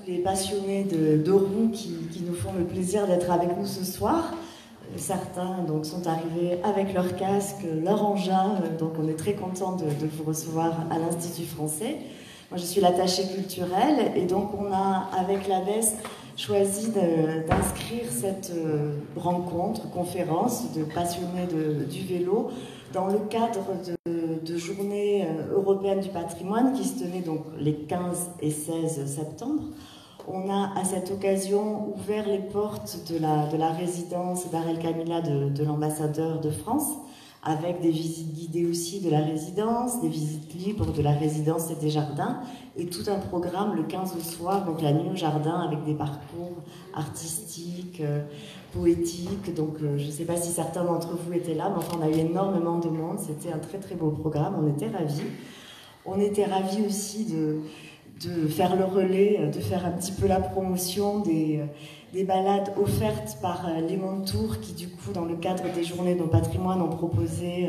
les passionnés de roues qui nous font le plaisir d'être avec nous ce soir. Certains donc, sont arrivés avec leur casque, leur engin, donc on est très content de vous recevoir à l'Institut français. Moi je suis l'attachée culturelle et donc on a avec l'ABES choisi d'inscrire cette rencontre, conférence de passionnés du vélo dans le cadre de journées européennes du patrimoine qui se tenaient donc les 15 et 16 septembre. On a à cette occasion ouvert les portes de la résidence Dar El Kamila de l'ambassadeur de France, avec des visites guidées aussi de la résidence, des visites libres de la résidence et des jardins, et tout un programme le 15 au soir, donc la nuit au jardin, avec des parcours artistiques, poétiques. Donc je ne sais pas si certains d'entre vous étaient là, mais enfin on a eu énormément de monde, c'était un très très beau programme, on était ravis. On était ravis aussi de faire le relais, de faire un petit peu la promotion des balades offertes par les Montours qui du coup dans le cadre des journées de nos patrimoines ont proposé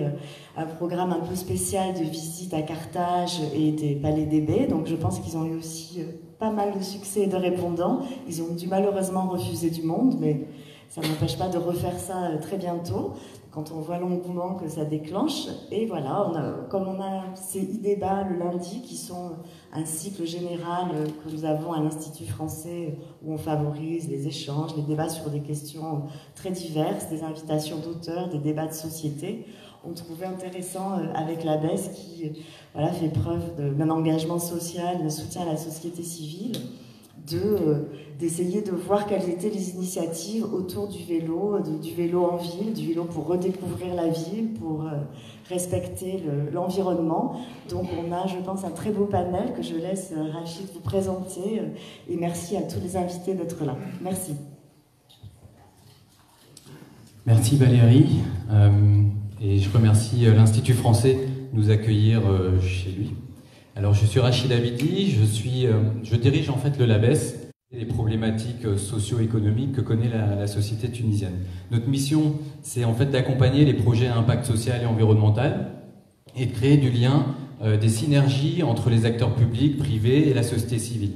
un programme un peu spécial de visite à Carthage et des palais des baies. Donc je pense qu'ils ont eu aussi pas mal de succès et de répondants. Ils ont dû malheureusement refuser du monde, mais ça n'empêche pas de refaire ça très bientôt quand on voit l'engouement que ça déclenche. Et voilà, comme on a ces e-débats le lundi qui sont un cycle général que nous avons à l'Institut français où on favorise les échanges, les débats sur des questions très diverses, des invitations d'auteurs, des débats de société. On trouvait intéressant avec l'ABES qui voilà, fait preuve d'un engagement social, de soutien à la société civile, d'essayer de voir quelles étaient les initiatives autour du vélo en ville, du vélo pour redécouvrir la ville, pour respecter l'environnement. Donc on a, je pense, un très beau panel que je laisse Rachid vous présenter et merci à tous les invités d'être là. Merci. Merci Valérie et je remercie l'Institut français de nous accueillir chez lui. Alors je suis Rachid Abidi, je dirige en fait le LABES, les problématiques socio-économiques que connaît la société tunisienne. Notre mission, c'est en fait d'accompagner les projets à impact social et environnemental et de créer du lien, des synergies entre les acteurs publics, privés et la société civile.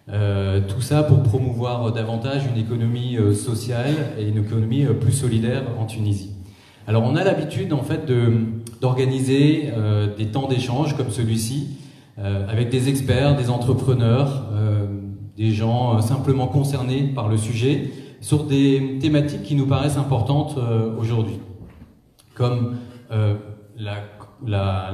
Tout ça pour promouvoir davantage une économie sociale et une économie plus solidaire en Tunisie. Alors on a l'habitude en fait d'organiser des temps d'échange comme celui-ci, avec des experts, des entrepreneurs, des gens simplement concernés par le sujet, sur des thématiques qui nous paraissent importantes aujourd'hui, comme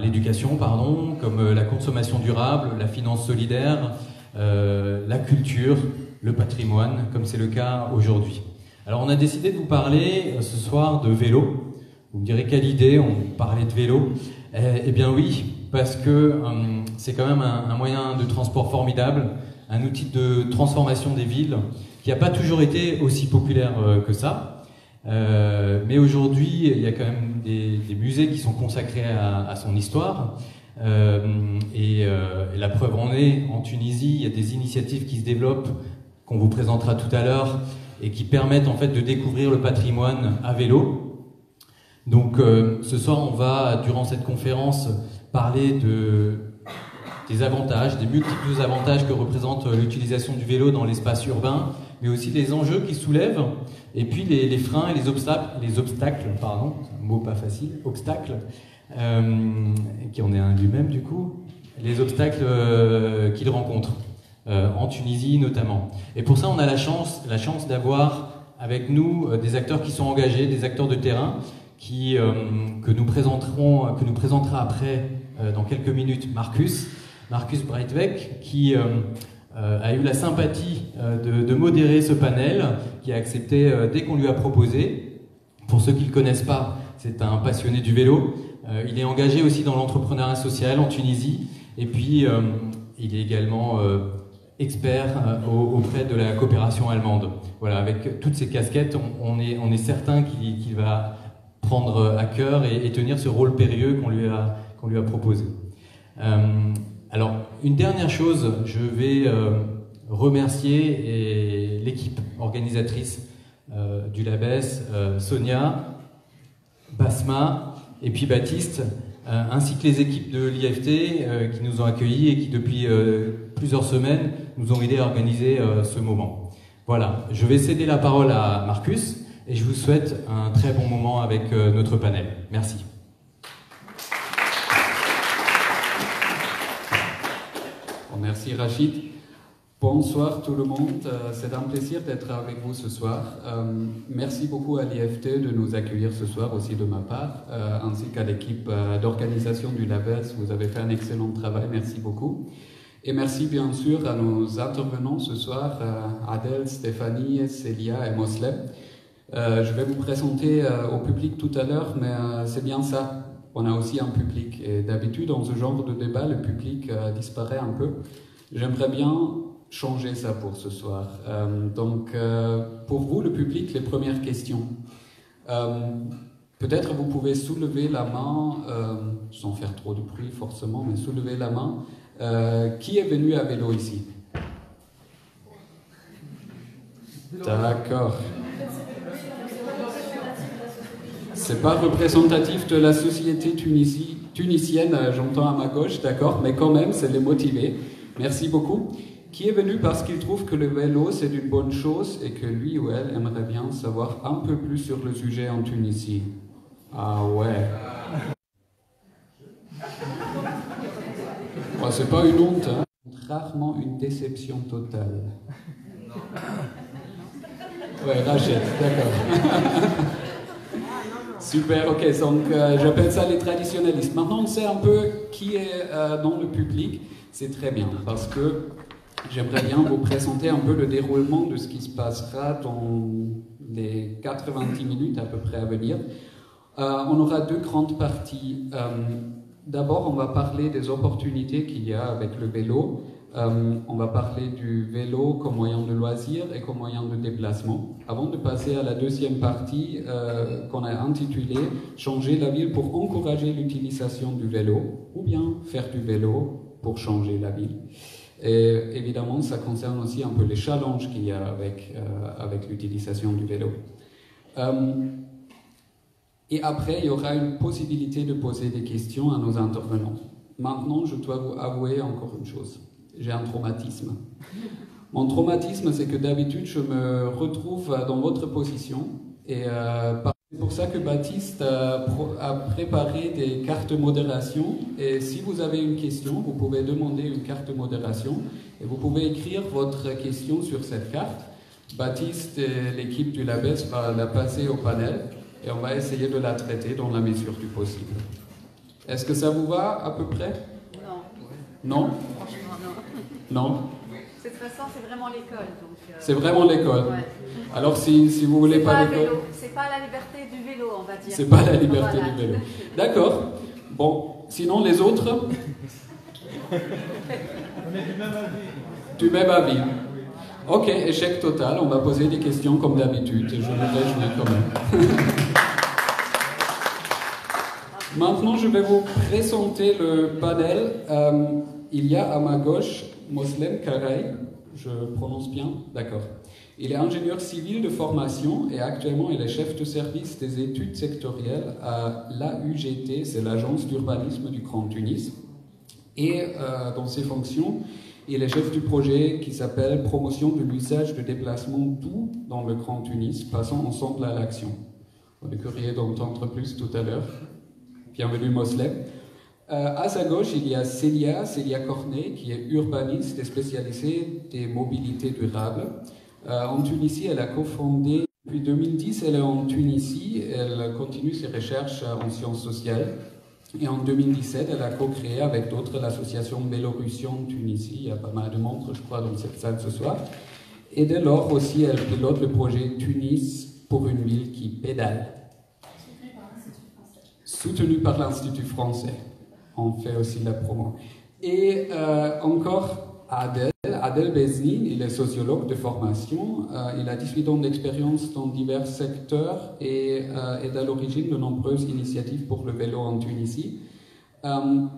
l'éducation, comme la consommation durable, la finance solidaire, la culture, le patrimoine, comme c'est le cas aujourd'hui. Alors on a décidé de vous parler ce soir de vélo. Vous me direz quelle idée, on parlait de vélo. Eh bien oui, parce que c'est quand même un moyen de transport formidable, un outil de transformation des villes qui n'a pas toujours été aussi populaire que ça. Mais aujourd'hui, il y a quand même des musées qui sont consacrés à son histoire. Et la preuve en est, en Tunisie, il y a des initiatives qui se développent, qu'on vous présentera tout à l'heure, et qui permettent en fait de découvrir le patrimoine à vélo. Donc ce soir, on va, durant cette conférence, parler des avantages, des multiples avantages que représente l'utilisation du vélo dans l'espace urbain, mais aussi des enjeux qu'il soulève, et puis les freins et les obstacles, pardon, c'est un mot pas facile, obstacles, qui en est un lui-même du coup, les obstacles qu'il rencontre, en Tunisie notamment. Et pour ça, on a la chance d'avoir avec nous des acteurs qui sont engagés, des acteurs de terrain, que nous présentera après, dans quelques minutes, Marcus Breitweg, qui a eu la sympathie de modérer ce panel, qui a accepté dès qu'on lui a proposé. Pour ceux qui ne le connaissent pas, c'est un passionné du vélo. Il est engagé aussi dans l'entrepreneuriat social en Tunisie, et puis il est également expert auprès de la coopération allemande. Voilà, avec toutes ces casquettes, on est certain qu'il va prendre à cœur et tenir ce rôle périlleux qu'on lui a proposé. Alors, une dernière chose, je vais remercier l'équipe organisatrice du LABES, Sonia, Basma et puis Baptiste, ainsi que les équipes de l'IFT qui nous ont accueillis et qui depuis plusieurs semaines nous ont aidé à organiser ce moment. Voilà, je vais céder la parole à Marcus et je vous souhaite un très bon moment avec notre panel. Merci. Merci Rachid. Bonsoir tout le monde, c'est un plaisir d'être avec vous ce soir. Merci beaucoup à l'IFT de nous accueillir ce soir aussi de ma part, ainsi qu'à l'équipe d'organisation du Labes. Vous avez fait un excellent travail, merci beaucoup. Et merci bien sûr à nos intervenants ce soir, Adèle, Stéphanie, Célia et Moslem. Je vais vous présenter au public tout à l'heure, mais c'est bien ça. On a aussi un public et d'habitude dans ce genre de débat, le public disparaît un peu. J'aimerais bien changer ça pour ce soir. Donc pour vous, le public, les premières questions. Peut-être vous pouvez soulever la main, sans faire trop de bruit forcément, mais soulever la main. Qui est venu à vélo ici? D'accord. C'est pas représentatif de la société tunisienne, j'entends à ma gauche, d'accord, mais quand même, c'est les motivés. Merci beaucoup. Qui est venu parce qu'il trouve que le vélo, c'est une bonne chose et que lui ou elle aimerait bien savoir un peu plus sur le sujet en Tunisie? Ah ouais. Oh, c'est pas une honte, hein. Rarement une déception totale. Ouais, Rachel, d'accord. Super, ok, donc j'appelle ça les traditionnalistes. Maintenant, on sait un peu qui est dans le public. C'est très bien, parce que j'aimerais bien vous présenter un peu le déroulement de ce qui se passera dans les 90 minutes à peu près à venir. On aura deux grandes parties. D'abord, on va parler des opportunités qu'il y a avec le vélo. On va parler du vélo comme moyen de loisir et comme moyen de déplacement. Avant de passer à la deuxième partie qu'on a intitulée « Changer la ville pour encourager l'utilisation du vélo » ou bien « Faire du vélo pour changer la ville ». Et évidemment, ça concerne aussi un peu les challenges qu'il y a avec l'utilisation du vélo. Et après, il y aura une possibilité de poser des questions à nos intervenants. Maintenant, je dois vous avouer encore une chose. J'ai un traumatisme. Mon traumatisme, c'est que d'habitude, je me retrouve dans votre position. Et c'est pour ça que Baptiste a préparé des cartes modération. Et si vous avez une question, vous pouvez demander une carte modération. Et vous pouvez écrire votre question sur cette carte. Baptiste et l'équipe du Labes va la passer au panel. Et on va essayer de la traiter dans la mesure du possible. Est-ce que ça vous va à peu près? Non. Non? Non. De toute façon, c'est vraiment l'école. C'est vraiment l'école. Ouais. Alors, si vous voulez pas l'école. C'est pas la liberté du vélo, on va dire. C'est pas la liberté du vélo. D'accord. Bon, sinon les autres. On est du même avis. Du même avis. Ok, échec total. On va poser des questions comme d'habitude. Je me réjouis quand même. Maintenant, je vais vous présenter le panel. Il y a à ma gauche Moslem Karay, je prononce bien, d'accord. Il est ingénieur civil de formation et actuellement il est chef de service des études sectorielles à l'AUGT, c'est l'agence d'urbanisme du Grand Tunis. Et dans ses fonctions, il est chef du projet qui s'appelle Promotion de l'usage de déplacements doux dans le Grand Tunis, passons ensemble à l'action. On est curieux d'entendre plus tout à l'heure. Bienvenue Moslem. À sa gauche, il y a Célia Cornet, qui est urbaniste et spécialisée des mobilités durables. En Tunisie, elle a cofondé, depuis 2010, elle est en Tunisie, elle continue ses recherches en sciences sociales. Et en 2017, elle a co-créé avec d'autres l'association Vélorussion Tunisie. Il y a pas mal de membres, je crois, dans cette salle ce soir. Et dès lors aussi, elle pilote le projet Tunis pour une ville qui pédale. Soutenu par l'Institut français. On fait aussi la promo. Et encore Adel Bezni, il est sociologue de formation. Il a 18 ans d'expérience dans divers secteurs et est à l'origine de nombreuses initiatives pour le vélo en Tunisie.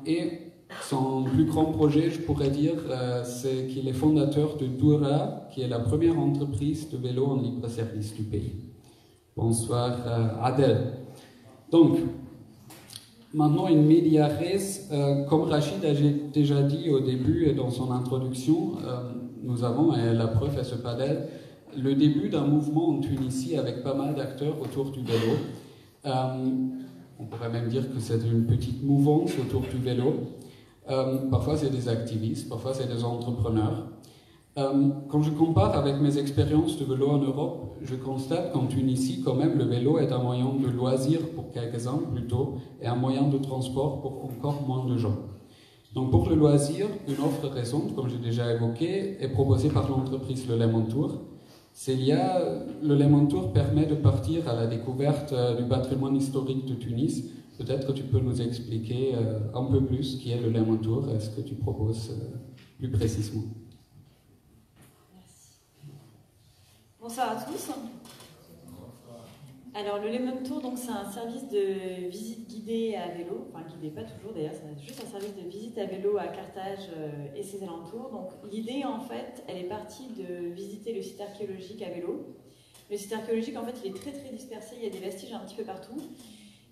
Et son plus grand projet, je pourrais dire, c'est qu'il est fondateur de Doura, qui est la première entreprise de vélo en libre service du pays. Bonsoir Adel. Donc, maintenant, in media res, comme Rachid a déjà dit au début et dans son introduction, nous avons, et la preuve est ce padel, le début d'un mouvement en Tunisie avec pas mal d'acteurs autour du vélo. On pourrait même dire que c'est une petite mouvance autour du vélo. Parfois c'est des activistes, parfois c'est des entrepreneurs. Quand je compare avec mes expériences de vélo en Europe, je constate qu'en Tunisie, quand même, le vélo est un moyen de loisir pour quelques-uns plutôt, et un moyen de transport pour encore moins de gens. Donc pour le loisir, une offre récente, comme j'ai déjà évoqué, est proposée par l'entreprise Le Lemon Tour. Le Lemon Tour permet de partir à la découverte du patrimoine historique de Tunis. Peut-être que tu peux nous expliquer un peu plus ce qui est le Lemon Tour et ce que tu proposes plus précisément. Bonsoir à tous. Alors le Lemon Tour, c'est un service de visite guidée à vélo, enfin guidée pas toujours d'ailleurs, c'est juste un service de visite à vélo à Carthage et ses alentours. Donc l'idée en fait, elle est partie de visiter le site archéologique à vélo. Le site archéologique en fait, il est très très dispersé, il y a des vestiges un petit peu partout.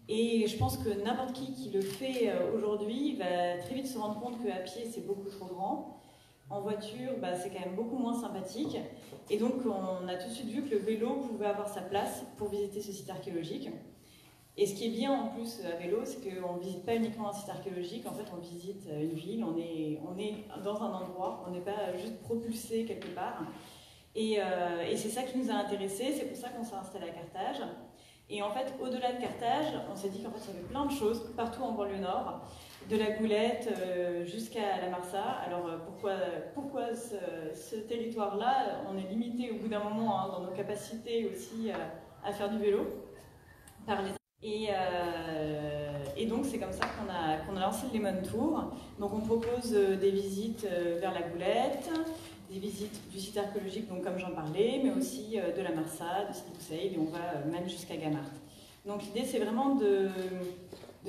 Et je pense que n'importe qui le fait aujourd'hui va très vite se rendre compte qu'à pied c'est beaucoup trop grand. En voiture, c'est quand même beaucoup moins sympathique. Et donc, on a tout de suite vu que le vélo pouvait avoir sa place pour visiter ce site archéologique. Et ce qui est bien en plus à vélo, c'est qu'on ne visite pas uniquement un site archéologique, en fait, on visite une ville, on est dans un endroit, on n'est pas juste propulsé quelque part. Et c'est ça qui nous a intéressés, c'est pour ça qu'on s'est installé à Carthage. Et en fait, au-delà de Carthage, on s'est dit qu'en fait, il y avait plein de choses partout en banlieue nord, de la Goulette jusqu'à la Marsa. Alors pourquoi ce territoire-là? On est limité au bout d'un moment dans nos capacités aussi à faire du vélo. Et donc c'est comme ça qu'on a lancé le Lemon Tour. Donc on propose des visites vers la Goulette, des visites du site archéologique, donc comme j'en parlais, mais aussi de la Marsa, de Sidi Boussaïd, et on va même jusqu'à Gamart. Donc l'idée c'est vraiment de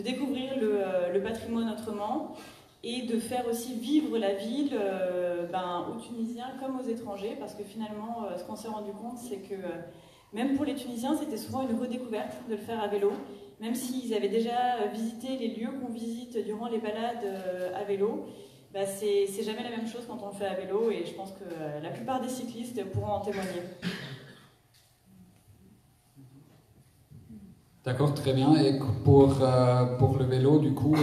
découvrir le patrimoine autrement et de faire aussi vivre la ville aux Tunisiens comme aux étrangers, parce que finalement ce qu'on s'est rendu compte c'est que même pour les Tunisiens c'était souvent une redécouverte de le faire à vélo, même s'ils avaient déjà visité les lieux qu'on visite durant les balades à vélo. C'est jamais la même chose quand on le fait à vélo, et je pense que la plupart des cyclistes pourront en témoigner. D'accord, très bien. Et pour le vélo, du coup,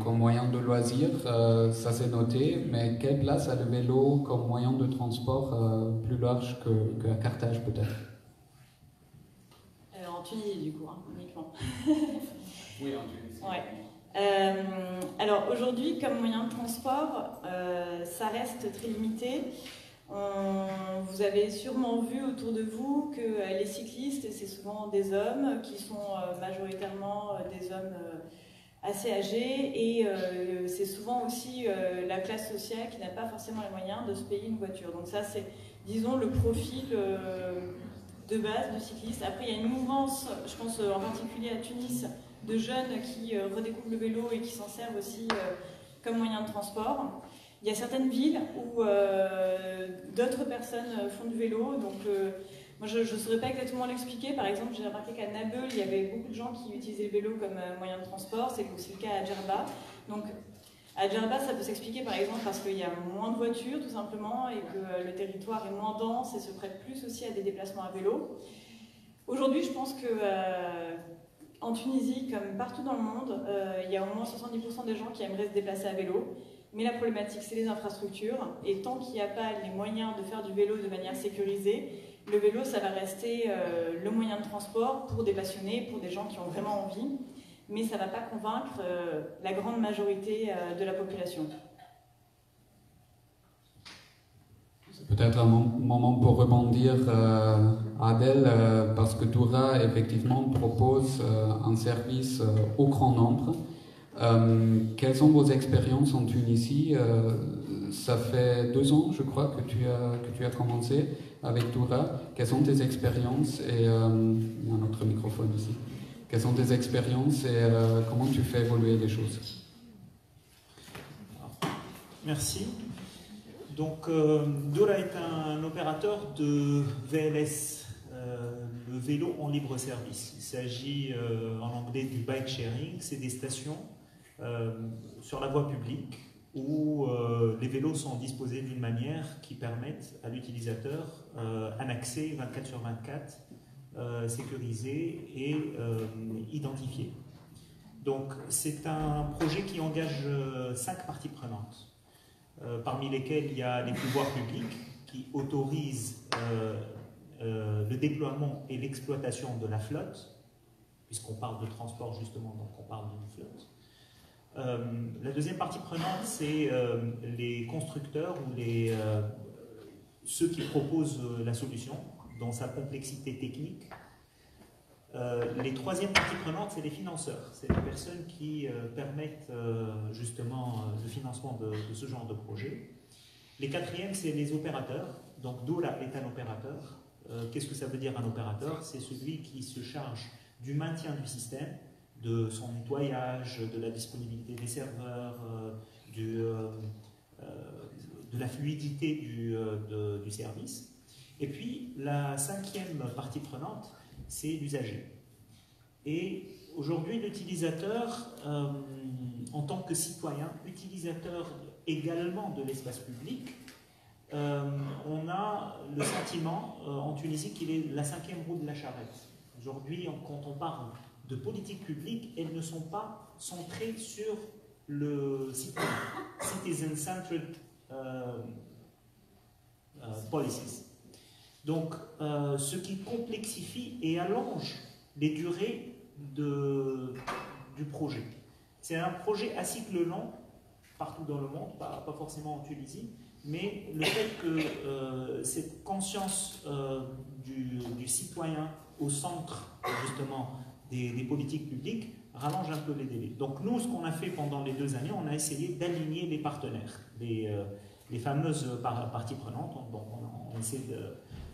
comme moyen de loisir, ça s'est noté, mais quelle place a le vélo comme moyen de transport plus large qu'à Carthage, peut-être? En Tunisie, du coup, uniquement. Oui, en Tunisie. Ouais. Alors aujourd'hui, comme moyen de transport, ça reste très limité. Vous avez sûrement vu autour de vous que les cyclistes, c'est souvent des hommes qui sont majoritairement des hommes assez âgés, et c'est souvent aussi la classe sociale qui n'a pas forcément les moyens de se payer une voiture. Donc ça, c'est, disons, le profil de base de cyclistes. Après, il y a une mouvance, je pense en particulier à Tunis, de jeunes qui redécouvrent le vélo et qui s'en servent aussi comme moyen de transport. Il y a certaines villes où d'autres personnes font du vélo, donc moi je ne saurais pas exactement l'expliquer. Par exemple, j'ai remarqué qu'à Nabeul, il y avait beaucoup de gens qui utilisaient le vélo comme moyen de transport, c'est aussi le cas à Djerba. Donc à Djerba, ça peut s'expliquer par exemple parce qu'il y a moins de voitures tout simplement, et que le territoire est moins dense et se prête plus aussi à des déplacements à vélo. Aujourd'hui, je pense que en Tunisie, comme partout dans le monde, il y a au moins 70% des gens qui aimeraient se déplacer à vélo. Mais la problématique, c'est les infrastructures. Et tant qu'il n'y a pas les moyens de faire du vélo de manière sécurisée, le vélo, ça va rester le moyen de transport pour des passionnés, pour des gens qui ont vraiment envie. Mais ça ne va pas convaincre la grande majorité de la population. C'est peut-être un moment pour rebondir, Adèle, parce que Doura, effectivement, propose un service au grand nombre. Quelles sont vos expériences en Tunisie? Ça fait 2 ans, je crois, que tu as commencé avec Doura. Quelles sont tes expériences? Et il y a un autre microphone ici. Quelles sont tes expériences et comment tu fais évoluer les choses? Merci. Donc, Doura est un opérateur de VLS, le vélo en libre service. Il s'agit en anglais du bike sharing. C'est des stations sur la voie publique où les vélos sont disposés d'une manière qui permette à l'utilisateur un accès 24 sur 24 sécurisé et identifié. Donc c'est un projet qui engage 5 parties prenantes, parmi lesquelles il y a les pouvoirs publics qui autorisent le déploiement et l'exploitation de la flotte, puisqu'on parle de transport justement, donc on parle d'une flotte. La deuxième partie prenante, c'est les constructeurs ou ceux qui proposent la solution dans sa complexité technique. Les troisièmes parties prenantes, c'est les financeurs, c'est les personnes qui permettent justement le financement de ce genre de projet. Les quatrièmes, c'est les opérateurs. Donc Doura est un opérateur. Qu'est-ce que ça veut dire un opérateur? C'est celui qui se charge du maintien du système, de son nettoyage, de la disponibilité des serveurs, de la fluidité du service. Et puis la cinquième partie prenante, c'est l'usager. Et aujourd'hui, l'utilisateur, en tant que citoyen, utilisateur également de l'espace public, on a le sentiment en Tunisie qu'il est la cinquième roue de la charrette. Aujourd'hui, quand on parle de politique publique, elles ne sont pas centrées sur le citoyen, citizen-centered policies. Donc, ce qui complexifie et allonge les durées du projet. C'est un projet à cycle long, partout dans le monde, pas forcément en Tunisie, mais le fait que cette conscience du citoyen au centre, justement, des politiques publiques, rallonge un peu les délais. Donc nous, ce qu'on a fait pendant les 2 années, on a essayé d'aligner les partenaires, les fameuses parties prenantes. Donc on essaie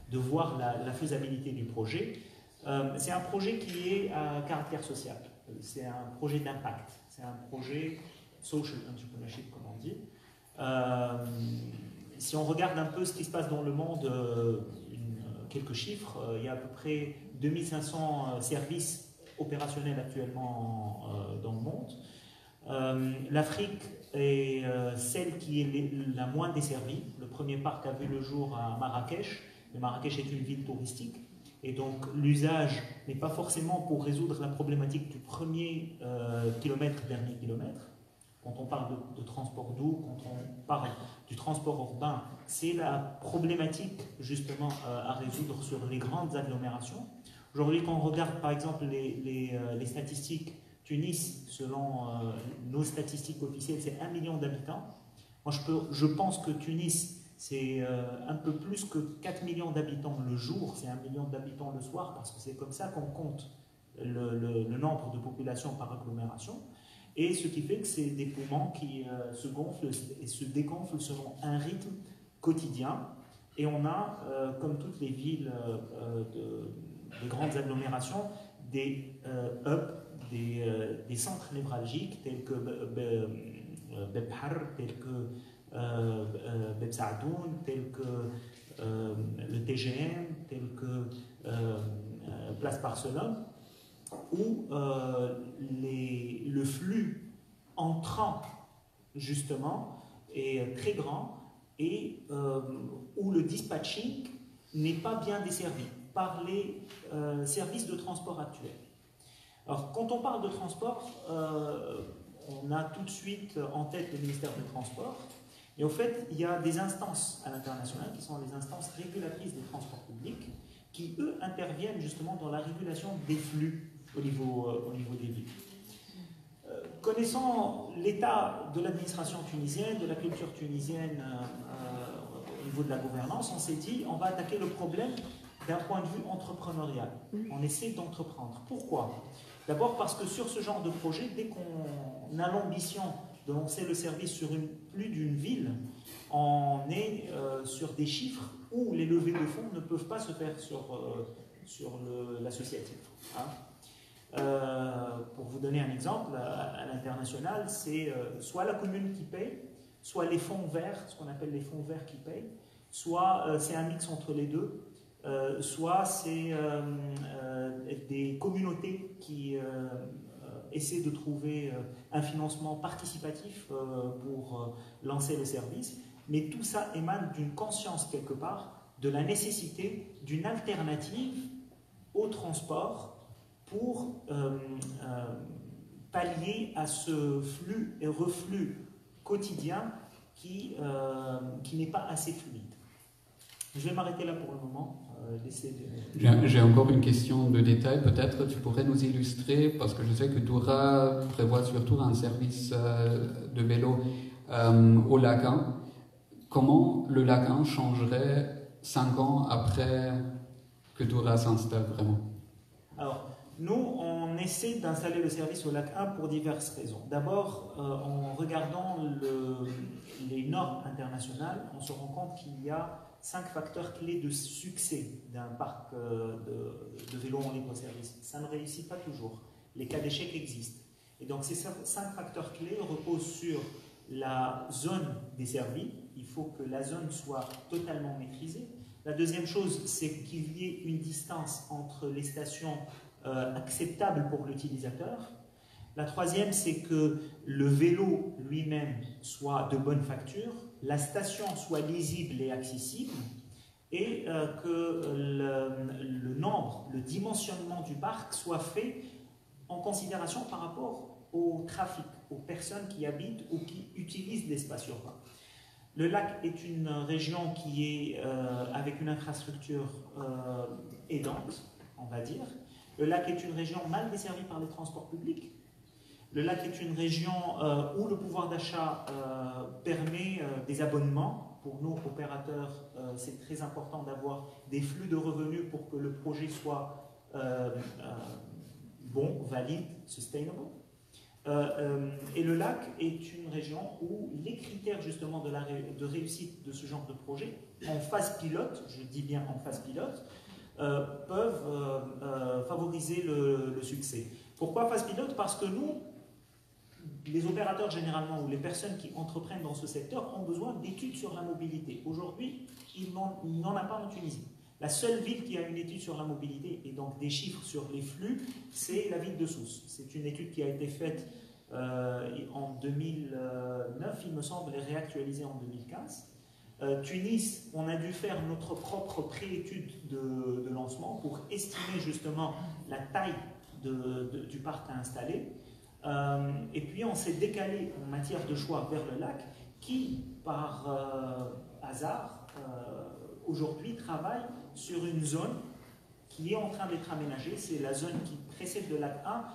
de voir la faisabilité du projet. C'est un projet qui est à caractère social. C'est un projet d'impact. C'est un projet social entrepreneurship, comme on dit. Si on regarde un peu ce qui se passe dans le monde, quelques chiffres, il y a à peu près 2500 services opérationnels actuellement dans le monde. L'Afrique est celle qui est la moins desservie. Le premier parc a vu le jour à Marrakech. Mais Marrakech est une ville touristique. Et donc l'usage n'est pas forcément pour résoudre la problématique du premier kilomètre, dernier kilomètre. Quand on parle de transport doux, quand on parle du transport urbain, c'est la problématique justement à résoudre sur les grandes agglomérations. Aujourd'hui, quand on regarde par exemple les statistiques, Tunis, selon nos statistiques officielles, c'est 1 million d'habitants. Moi, je pense que Tunis, c'est un peu plus que 4 millions d'habitants le jour, c'est 1 million d'habitants le soir, parce que c'est comme ça qu'on compte le nombre de populations par agglomération. Et ce qui fait que c'est des poumons qui se gonflent et se dégonflent selon un rythme quotidien. Et on a, comme toutes les villes de grandes agglomérations, des hubs, des centres névralgiques tels que Bebhar, tels que Beb Saadoun, tels que le TGM, tels que Place Barcelone, où le flux entrant justement est très grand et où le dispatching n'est pas bien desservi par les services de transport actuels. Alors quand on parle de transport, on a tout de suite en tête le ministère des Transports. Et au fait, il y a des instances à l'international qui sont les instances régulatrices des transports publics qui, eux, interviennent justement dans la régulation des flux au niveau des villes. Connaissant l'état de l'administration tunisienne, de la culture tunisienne au niveau de la gouvernance, on s'est dit on va attaquer le problème d'un point de vue entrepreneurial. On essaie d'entreprendre. Pourquoi? D'abord parce que sur ce genre de projet, dès qu'on a l'ambition de lancer le service sur plus d'une ville, on est sur des chiffres où les levées de fonds ne peuvent pas se faire sur l'associatif. Hein. Pour vous donner un exemple, à l'international, c'est soit la commune qui paye, soit les fonds verts, ce qu'on appelle les fonds verts qui payent, soit c'est un mix entre les deux, soit c'est des communautés qui essaie de trouver un financement participatif pour lancer le service. Mais tout ça émane d'une conscience quelque part de la nécessité d'une alternative au transport pour pallier à ce flux et reflux quotidien qui n'est pas assez fluide. Je vais m'arrêter là pour le moment. J'ai encore une question de détail. Peut-être tu pourrais nous illustrer, parce que je sais que Doura prévoit surtout un service de vélo au lac 1. Comment le lac 1 changerait 5 ans après que Doura s'installe vraiment? Alors, nous, on essaie d'installer le service au lac 1 pour diverses raisons. D'abord, en regardant les normes internationales, on se rend compte qu'il y a 5 facteurs clés de succès d'un parc de vélos en libre-service. Ça ne réussit pas toujours. Les cas d'échec existent. Et donc, ces 5 facteurs clés reposent sur la zone desservie. Il faut que la zone soit totalement maîtrisée. La deuxième chose, c'est qu'il y ait une distance entre les stations acceptables pour l'utilisateur. La troisième, c'est que le vélo lui-même soit de bonne facture, la station soit lisible et accessible, et que le nombre, le dimensionnement du parc soit fait en considération par rapport au trafic, aux personnes qui habitent ou qui utilisent l'espace urbain. Le lac est une région qui est avec une infrastructure aidante, on va dire. Le lac est une région mal desservie par les transports publics. Le lac est une région où le pouvoir d'achat permet des abonnements. Pour nous, opérateurs, c'est très important d'avoir des flux de revenus pour que le projet soit bon, valide, sustainable. Et le lac est une région où les critères justement de réussite de ce genre de projet, en phase pilote, je dis bien en phase pilote, peuvent favoriser le succès. Pourquoi phase pilote? Parce que nous, les opérateurs généralement ou les personnes qui entreprennent dans ce secteur ont besoin d'études sur la mobilité. Aujourd'hui, il n'en a pas en Tunisie. La seule ville qui a une étude sur la mobilité et donc des chiffres sur les flux, c'est la ville de Sousse. C'est une étude qui a été faite en 2009, il me semble, et réactualisée en 2015. Tunis, on a dû faire notre propre pré-étude de lancement pour estimer justement la taille du parc à installer. Et puis on s'est décalé en matière de choix vers le lac qui, par hasard, aujourd'hui travaille sur une zone qui est en train d'être aménagée. C'est la zone qui précède le lac 1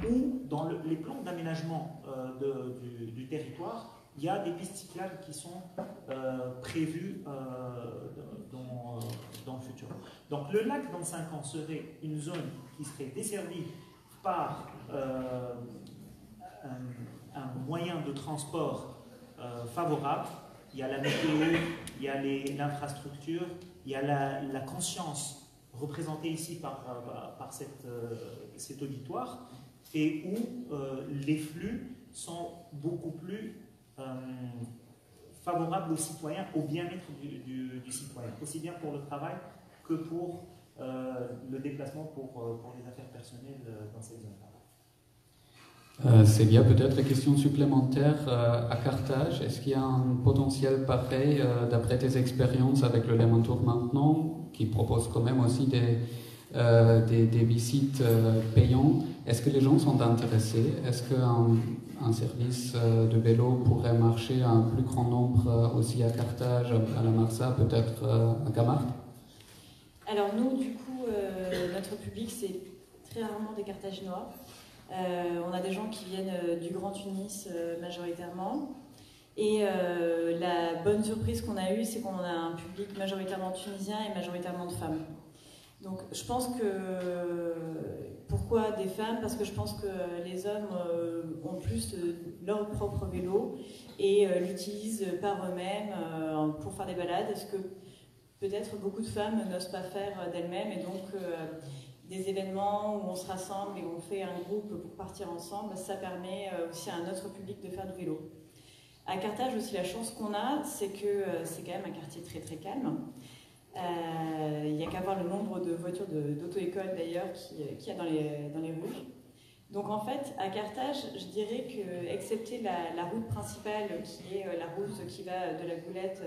où dans les plans d'aménagement du territoire, il y a des pistes cyclables qui sont prévues dans le futur. Donc le lac dans 5 ans serait une zone qui serait desservie par un moyen de transport favorable. Il y a la météo, il y a l'infrastructure, il y a la conscience représentée ici par cet auditoire, et où les flux sont beaucoup plus favorables aux citoyens, au bien-être du citoyen, aussi bien pour le travail que pour le déplacement pour les affaires personnelles dans cette zone-là. Célia, peut-être une question supplémentaire à Carthage. Est-ce qu'il y a un potentiel pareil d'après tes expériences avec le Lemon Tour maintenant, qui propose quand même aussi des visites payants? Est-ce que les gens sont intéressés? Est-ce qu'un service de vélo pourrait marcher à un plus grand nombre aussi à Carthage, à la Marsa, peut-être à Camargue? Alors nous, du coup, notre public, c'est très rarement des Carthaginois. On a des gens qui viennent du Grand Tunis majoritairement. Et la bonne surprise qu'on a eue, c'est qu'on a un public majoritairement tunisien et majoritairement de femmes. Donc je pense que... Pourquoi des femmes? Parce que je pense que les hommes ont plus leur propre vélo et l'utilisent par eux-mêmes pour faire des balades. Est-ce que peut-être beaucoup de femmes n'osent pas faire d'elles-mêmes, et donc des événements où on se rassemble et on fait un groupe pour partir ensemble, ça permet aussi à un autre public de faire du vélo. À Carthage aussi, la chance qu'on a, c'est que c'est quand même un quartier très très calme. Il n'y a qu'à voir le nombre de voitures d'auto-école d'ailleurs qu'il y a dans les rues. Donc en fait, à Carthage, je dirais que, excepté la route principale, qui est la route qui va de la Goulette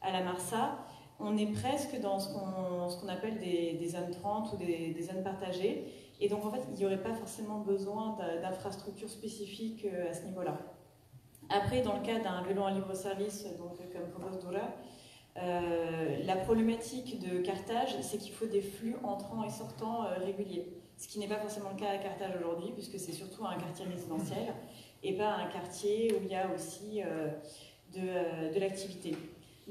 à la Marsa, on est presque dans ce qu'on appelle des zones 30 ou des zones partagées. Et donc en fait, il n'y aurait pas forcément besoin d'infrastructures spécifiques à ce niveau-là. Après, dans le cas d'un vélo en libre-service, donc comme propose Dora, la problématique de Carthage, c'est qu'il faut des flux entrants et sortants réguliers. Ce qui n'est pas forcément le cas à Carthage aujourd'hui, puisque c'est surtout un quartier résidentiel et pas un quartier où il y a aussi de l'activité.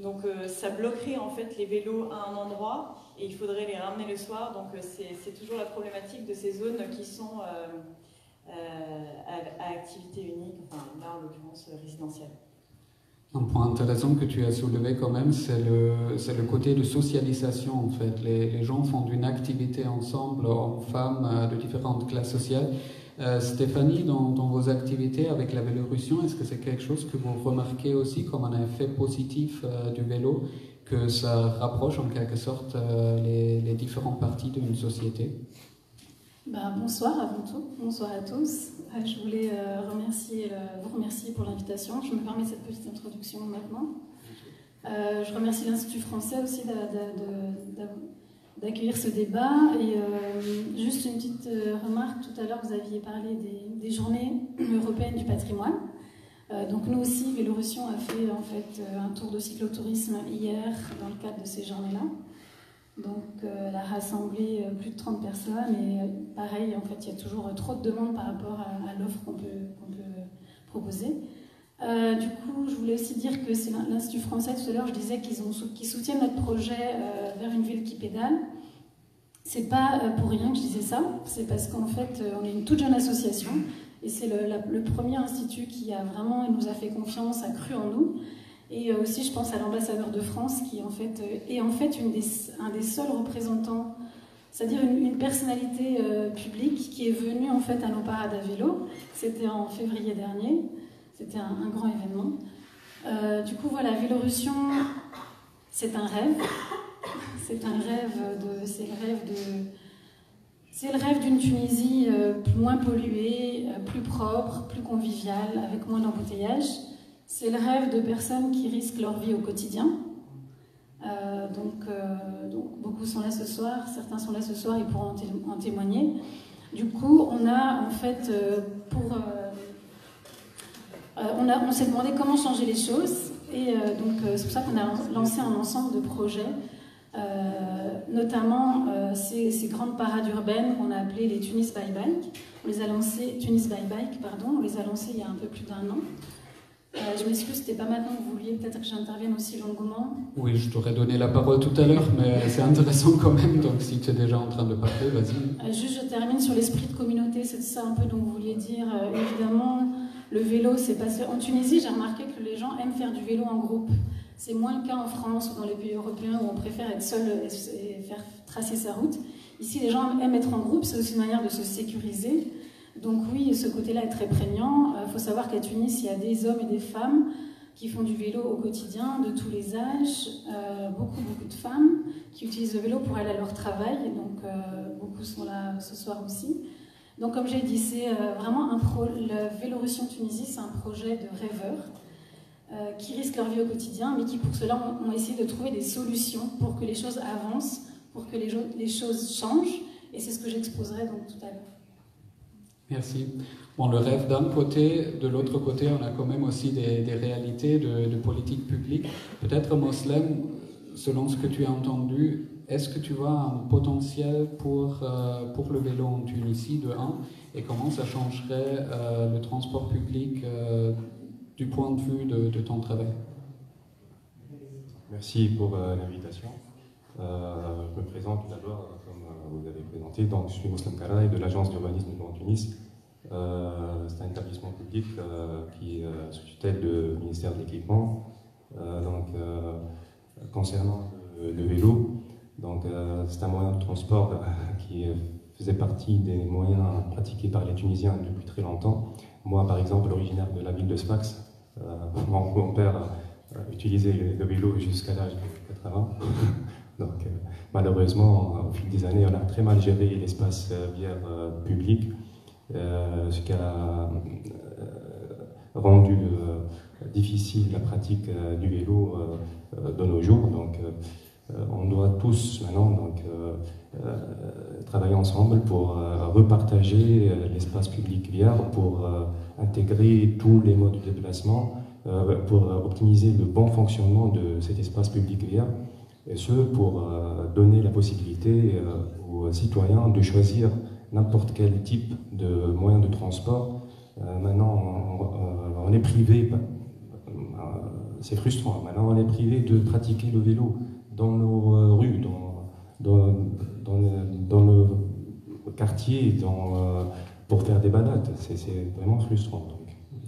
Donc ça bloquerait en fait les vélos à un endroit et il faudrait les ramener le soir. Donc c'est toujours la problématique de ces zones qui sont à activité unique, enfin là en l'occurrence résidentielle. Un point intéressant que tu as soulevé quand même, c'est le côté de socialisation en fait. Les gens font une activité ensemble, hommes, femmes, de différentes classes sociales. Stéphanie, dans vos activités avec la Vélorussion, est-ce que c'est quelque chose que vous remarquez aussi comme un effet positif du vélo, que ça rapproche en quelque sorte les différentes parties d'une société? Bonsoir avant tout, bonsoir à tous. Je voulais vous remercier pour l'invitation. Je me permets cette petite introduction maintenant. Je remercie l'Institut français aussi d'accueillir ce débat. Et juste une petite remarque, tout à l'heure vous aviez parlé des journées européennes du patrimoine. Donc nous aussi, Vélorussion a fait en fait un tour de cyclotourisme hier dans le cadre de ces journées-là. Donc elle a rassemblé plus de 30 personnes et pareil, en fait, il y a toujours trop de demandes par rapport à l'offre qu'on peut proposer. Du coup, je voulais aussi dire que c'est l'Institut français, tout à l'heure je disais qu'ils soutiennent notre projet vers une ville qui pédale. C'est pas pour rien que je disais ça, c'est parce qu'en fait on est une toute jeune association et c'est le premier institut qui nous a fait confiance, a cru en nous. Et aussi, je pense à l'ambassadeur de France qui en fait, est en fait un des seuls représentants, c'est-à-dire une personnalité publique qui est venue en fait à nos parades à vélo. C'était en février dernier, c'était un grand événement. Du coup, voilà, Vélorussion, c'est un rêve. C'est le rêve d'une Tunisie moins polluée, plus propre, plus conviviale, avec moins d'embouteillages. C'est le rêve de personnes qui risquent leur vie au quotidien. Donc beaucoup sont là ce soir, certains sont là ce soir, ils pourront en témoigner. Du coup, on a en fait on s'est demandé comment changer les choses et c'est pour ça qu'on a lancé un ensemble de projets, notamment ces grandes parades urbaines qu'on a appelées les Tunis by Bike. On les a lancées il y a un peu plus d'1 an. Je m'excuse, c'était pas maintenant que vous vouliez peut-être que j'intervienne aussi longuement. Oui, je t'aurais donné la parole tout à l'heure, mais c'est intéressant quand même, donc si tu es déjà en train de parler, vas-y. Juste, je termine sur l'esprit de communauté, c'est ça un peu dont vous vouliez dire. Évidemment, le vélo, c'est passé. En Tunisie, j'ai remarqué que les gens aiment faire du vélo en groupe. C'est moins le cas en France ou dans les pays européens où on préfère être seul et faire tracer sa route. Ici, les gens aiment être en groupe, c'est aussi une manière de se sécuriser. Donc oui, ce côté-là est très prégnant. Il faut savoir qu'à Tunis, il y a des hommes et des femmes qui font du vélo au quotidien, de tous les âges. Beaucoup de femmes qui utilisent le vélo pour aller à leur travail. Donc beaucoup sont là ce soir aussi. Donc comme j'ai dit, c'est vraiment la Vélorussion Tunisie, c'est un projet de rêveurs qui risquent leur vie au quotidien, mais qui pour cela ont essayé de trouver des solutions pour que les choses avancent, pour que les choses changent. Et c'est ce que j'exposerai donc tout à l'heure. Merci. Bon, le rêve d'un côté, de l'autre côté, on a quand même aussi des réalités de politique publique. Peut-être, Moslem, selon ce que tu as entendu, est-ce que tu vois un potentiel pour le vélo en Tunisie, de 1, et comment ça changerait le transport public du point de vue de ton travail? Merci pour l'invitation. Je me présente tout d'abord, comme vous avez présenté, donc je suis Moslem Karay de l'agence d'urbanisme en Tunis. C'est un établissement public qui est sous tutelle du ministère de l'Équipement. Concernant le vélo, c'est un moyen de transport qui faisait partie des moyens pratiqués par les Tunisiens depuis très longtemps. Moi, par exemple, originaire de la ville de Sfax, mon père utilisait le vélo jusqu'à l'âge de 80. Donc, malheureusement, au fil des années, on a très mal géré l'espace viaire public ce qui a rendu difficile la pratique du vélo de nos jours. Donc, on doit tous maintenant travailler ensemble pour repartager l'espace public viard, pour intégrer tous les modes de déplacement, pour optimiser le bon fonctionnement de cet espace public viard, et ce pour donner la possibilité aux citoyens de choisir n'importe quel type de moyen de transport. Maintenant, on est privé, c'est frustrant, maintenant on est privé de pratiquer le vélo dans nos rues, dans nos quartiers, pour faire des balades. C'est vraiment frustrant.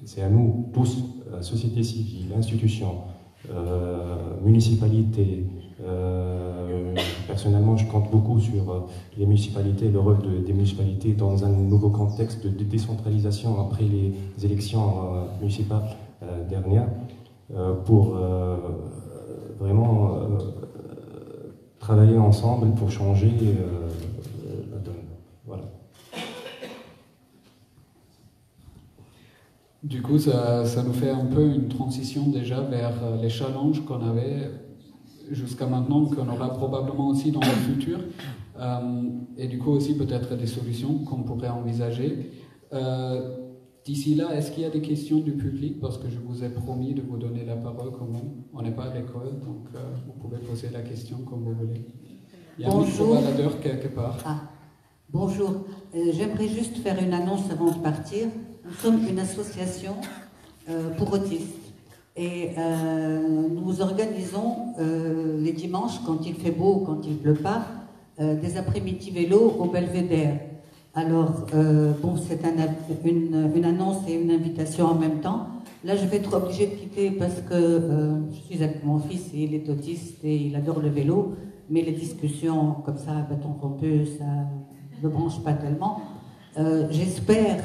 C'est à nous tous, société civile, institutions, municipalités. Personnellement, je compte beaucoup sur les municipalités, le rôle des municipalités dans un nouveau contexte de décentralisation après les élections municipales dernières, pour vraiment travailler ensemble pour changer la donne. Voilà. Du coup, ça nous fait un peu une transition déjà vers les challenges qu'on avait jusqu'à maintenant, qu'on aura probablement aussi dans le futur, et du coup aussi peut-être des solutions qu'on pourrait envisager. D'ici là, est-ce qu'il y a des questions du public? Parce que je vous ai promis de vous donner la parole quand même. On n'est pas à l'école, donc vous pouvez poser la question comme vous voulez. Il y a un micro-baladeur quelque part. Bonjour, j'aimerais juste faire une annonce avant de partir. Nous sommes une association pour autistes. Et nous organisons les dimanches, quand il fait beau ou quand il ne pleut pas, des après-midi vélo au Belvédère. Alors, bon, c'est une annonce et une invitation en même temps. Là, je vais être obligée de quitter parce que je suis avec mon fils et il est autiste et il adore le vélo. Mais les discussions comme ça, bâton rompu, ça ne branche pas tellement. J'espère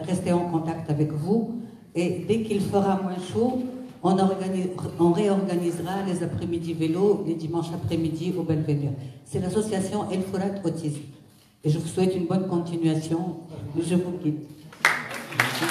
rester en contact avec vous. Et dès qu'il fera moins chaud, on réorganisera les après-midi vélo les dimanches après-midi au Belvédère. C'est l'association El Fourat Autisme. Et je vous souhaite une bonne continuation. Je vous quitte. Merci.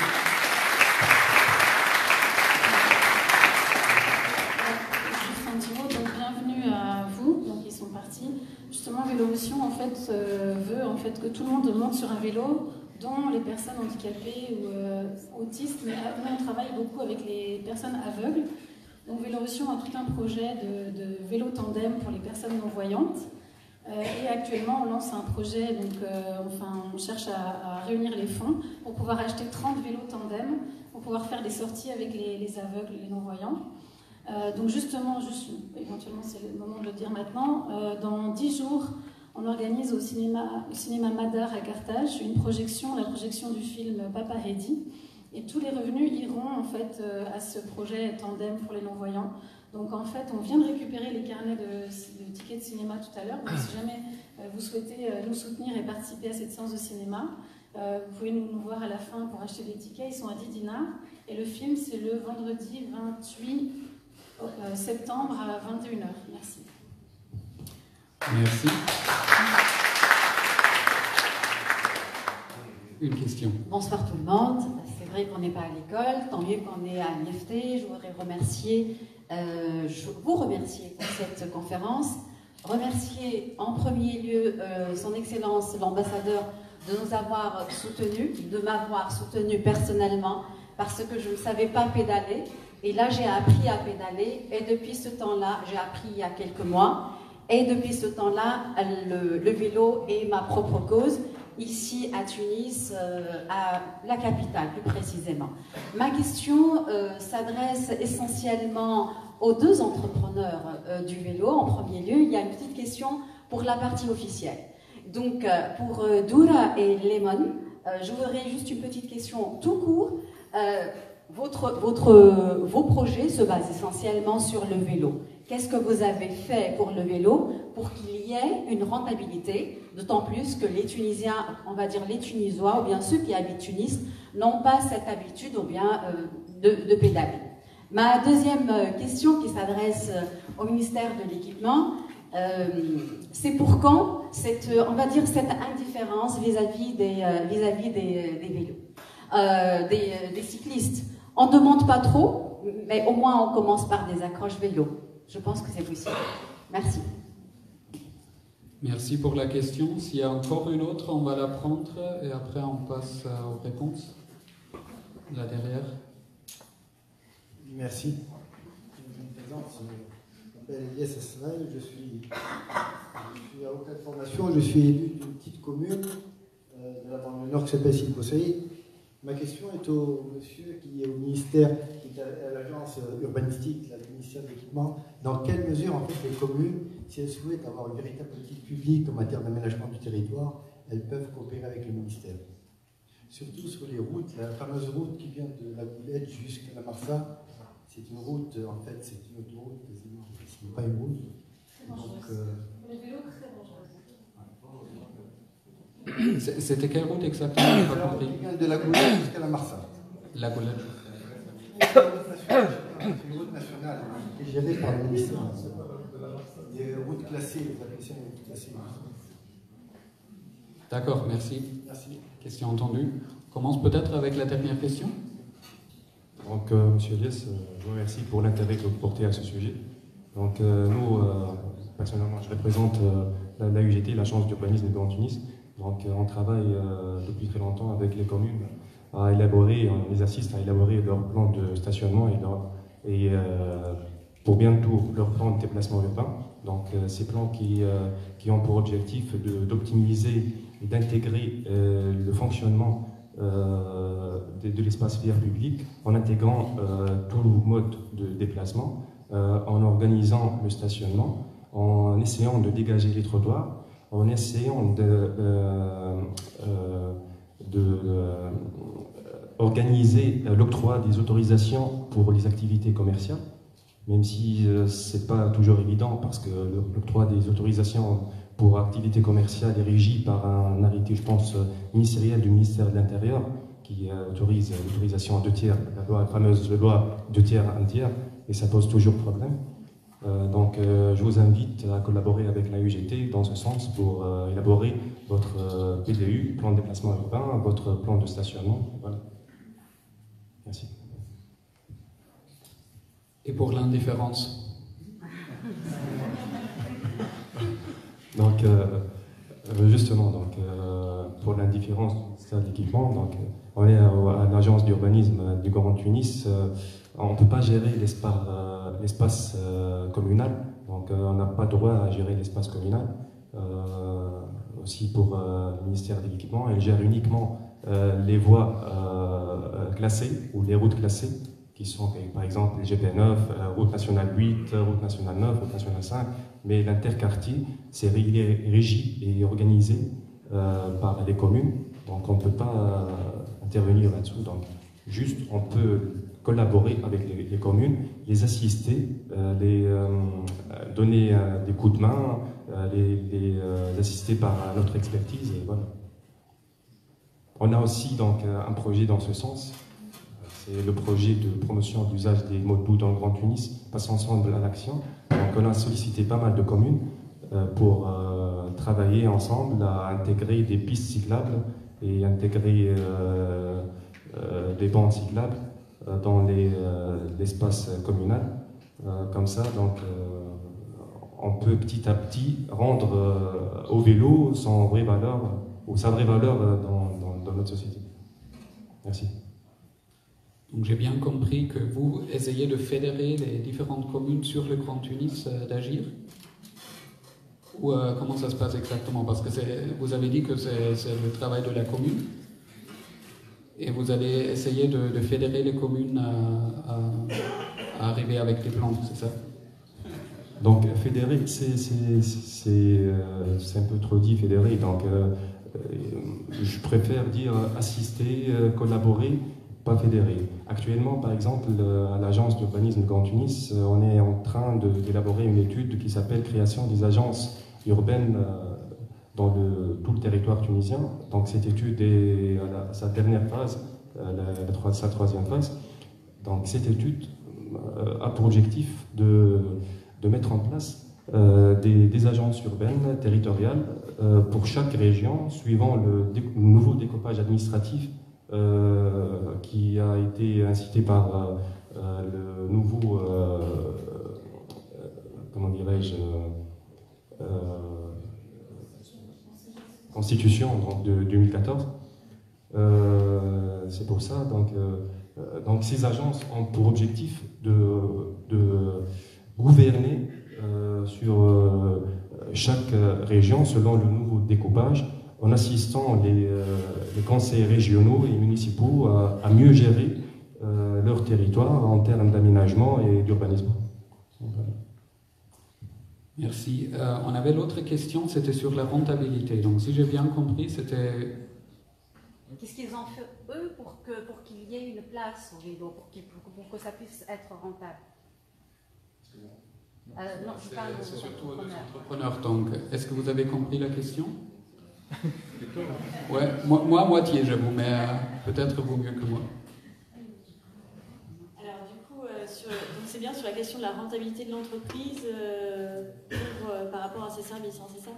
Juste un petit mot, donc bienvenue à vous. Donc ils sont partis. Justement, Vélomotion en fait veut en fait que tout le monde monte sur un vélo, dont les personnes handicapées ou autistes, mais nous on travaille beaucoup avec les personnes aveugles. Donc Vélomotion a tout un projet de vélo tandem pour les personnes non-voyantes. Et actuellement on lance un projet, donc on cherche à réunir les fonds pour pouvoir acheter 30 vélos tandem, pour pouvoir faire des sorties avec les aveugles et les non-voyants. Donc justement, éventuellement c'est le moment de le dire maintenant, dans 10 jours, on organise au cinéma Madar à Carthage la projection du film Papa Ready. Et tous les revenus iront en fait à ce projet tandem pour les non-voyants. Donc en fait, on vient de récupérer les carnets de tickets de cinéma tout à l'heure. Donc si jamais vous souhaitez nous soutenir et participer à cette séance de cinéma, vous pouvez nous voir à la fin pour acheter des tickets. Ils sont à 10 dinars. Et le film, c'est le vendredi 28 septembre à 21h. Merci. Merci. Une question. Bonsoir tout le monde. C'est vrai qu'on n'est pas à l'école, tant mieux qu'on est à l'IFT. Je voudrais vous remercier pour cette conférence. Remercier en premier lieu son Excellence l'ambassadeur de nous avoir soutenus, de m'avoir soutenu personnellement parce que je ne savais pas pédaler. Et là, j'ai appris à pédaler. Et depuis ce temps-là, j'ai appris il y a quelques mois. Et depuis ce temps-là, le vélo est ma propre cause. Ici à Tunis, à la capitale plus précisément. Ma question s'adresse essentiellement aux deux entrepreneurs du vélo. En premier lieu, il y a une petite question pour la partie officielle. Donc pour Doura et Lemon, je voudrais juste une petite question tout court. Vos projets se basent essentiellement sur le vélo. Qu'est-ce que vous avez fait pour le vélo pour qu'il y ait une rentabilité, d'autant plus que les Tunisiens, on va dire les Tunisois, ou bien ceux qui habitent Tunis, n'ont pas cette habitude ou bien de pédaler. Ma deuxième question qui s'adresse au ministère de l'Équipement, C'est pour quand cette, on va dire, cette indifférence vis-à-vis des vélos, des cyclistes? On ne demande pas trop, mais au moins on commence par des accroches vélos. Je pense que c'est possible. Merci. Merci pour la question. S'il y a encore une autre, on va la prendre et après on passe aux réponses. Là derrière. Merci. Je me présente, je m'appelle Elias Assaï, je suis avocat de formation, je suis élu d'une petite commune de la banlieue nord qui s'appelle Sine-Conseil. Ma question est au monsieur qui est au ministère, qui est à l'agence urbanistique, le ministère de l'équipement. Dans quelle mesure, en fait, les communes, si elles souhaitent avoir une véritable politique publique en matière d'aménagement du territoire, elles peuvent coopérer avec le ministère? Surtout sur les routes, la fameuse route qui vient de la Goulette jusqu'à la Marsa, c'est une route, en fait, c'est une autoroute quasiment, ce n'est pas une route. Donc, les vélos très dangereux. C'était quelle route exactement? Je n'ai pas compris. Qui vient de la Goulette jusqu'à la Marsa. La Goulette. C'est une route nationale qui est gérée par le ministère. Des routes classées, les appellent ça des routes classées. D'accord, merci. Merci. Question entendue. On commence peut-être avec la dernière question. Donc, Monsieur Elias, je vous remercie pour l'intérêt que vous portez à ce sujet. Donc, nous, personnellement, je représente la UGT, l'Agence d'urbanisme de Grand Tunis. Donc, on travaille depuis très longtemps avec les communes à élaborer, on les assiste à élaborer leur plan de stationnement et pour bientôt leur plan de déplacement urbain. Donc, ces plans qui ont pour objectif d'optimiser et d'intégrer le fonctionnement de l'espace vert public en intégrant tout mode de déplacement, en organisant le stationnement, en essayant de dégager les trottoirs, en essayant organiser l'octroi des autorisations pour les activités commerciales, même si ce n'est pas toujours évident parce que l'octroi des autorisations pour activités commerciales est régi par un arrêté, je pense, ministériel du ministère de l'Intérieur qui autorise l'autorisation en 2 tiers, la fameuse loi 2 tiers, 1 tiers, et ça pose toujours problème. Donc je vous invite à collaborer avec la UGT dans ce sens pour élaborer votre PDU, plan de déplacement urbain, votre plan de stationnement. Voilà. Merci. Et pour l'indifférence? Donc, justement, donc, pour l'indifférence du ministère de l'équipement, on est à l'agence d'urbanisme du Grand Tunis. On ne peut pas gérer l'espace communal, donc on n'a pas droit à gérer l'espace communal. Aussi pour le ministère de l'équipement, elle gère uniquement les voies classées ou les routes classées, qui sont par exemple les GP9, route nationale 8, route nationale 9, route nationale 5, mais l'interquartier, c'est régi et organisé par les communes, donc on ne peut pas intervenir là-dessous. Donc juste on peut collaborer avec les communes, les assister, les donner des coups de main, les assister par notre expertise, et voilà. On a aussi donc un projet dans ce sens. C'est le projet de promotion d'usage des modes doux dans le Grand Tunis, passe ensemble à l'action. Donc on a sollicité pas mal de communes pour travailler ensemble à intégrer des pistes cyclables et intégrer des bandes cyclables dans l'espace communal. Comme ça, donc, on peut petit à petit rendre au vélo son vraie valeur, ou sa vraie valeur dans notre société. Merci. Donc j'ai bien compris que vous essayez de fédérer les différentes communes sur le Grand Tunis d'agir. Ou comment ça se passe exactement? Parce que vous avez dit que c'est le travail de la commune. Et vous allez essayer de fédérer les communes à arriver avec des plans, c'est ça? Donc fédérer, c'est un peu trop dit fédérer. Donc je préfère dire assister, collaborer, pas fédérer. Actuellement, par exemple, à l'agence d'urbanisme de Grand Tunis, on est en train d'élaborer une étude qui s'appelle création des agences urbaines dans tout le territoire tunisien. Donc cette étude est à sa dernière phase, sa 3e phase. Donc cette étude a pour objectif de mettre en place des agences urbaines territoriales pour chaque région, suivant le nouveau découpage administratif qui a été incité par le nouveau, comment dirais-je, Constitution donc, de 2014. C'est pour ça, donc ces agences ont pour objectif de gouverner sur chaque région selon le nouveau découpage, en assistant les conseils régionaux et municipaux à mieux gérer leur territoire en termes d'aménagement et d'urbanisme. Merci. On avait l'autre question, c'était sur la rentabilité. Donc si j'ai bien compris, c'était... Qu'est-ce qu'ils ont fait, eux, pour qu'il y ait une place au vélo, pour que ça puisse être rentable? Non, je parle c'est surtout aux entrepreneurs. Donc, est-ce que vous avez compris la question? Ouais, moi à moitié, j'avoue, mais peut-être vous mieux que moi. Alors, du coup, donc c'est bien sur la question de la rentabilité de l'entreprise par rapport à ses services, hein, c'est ça?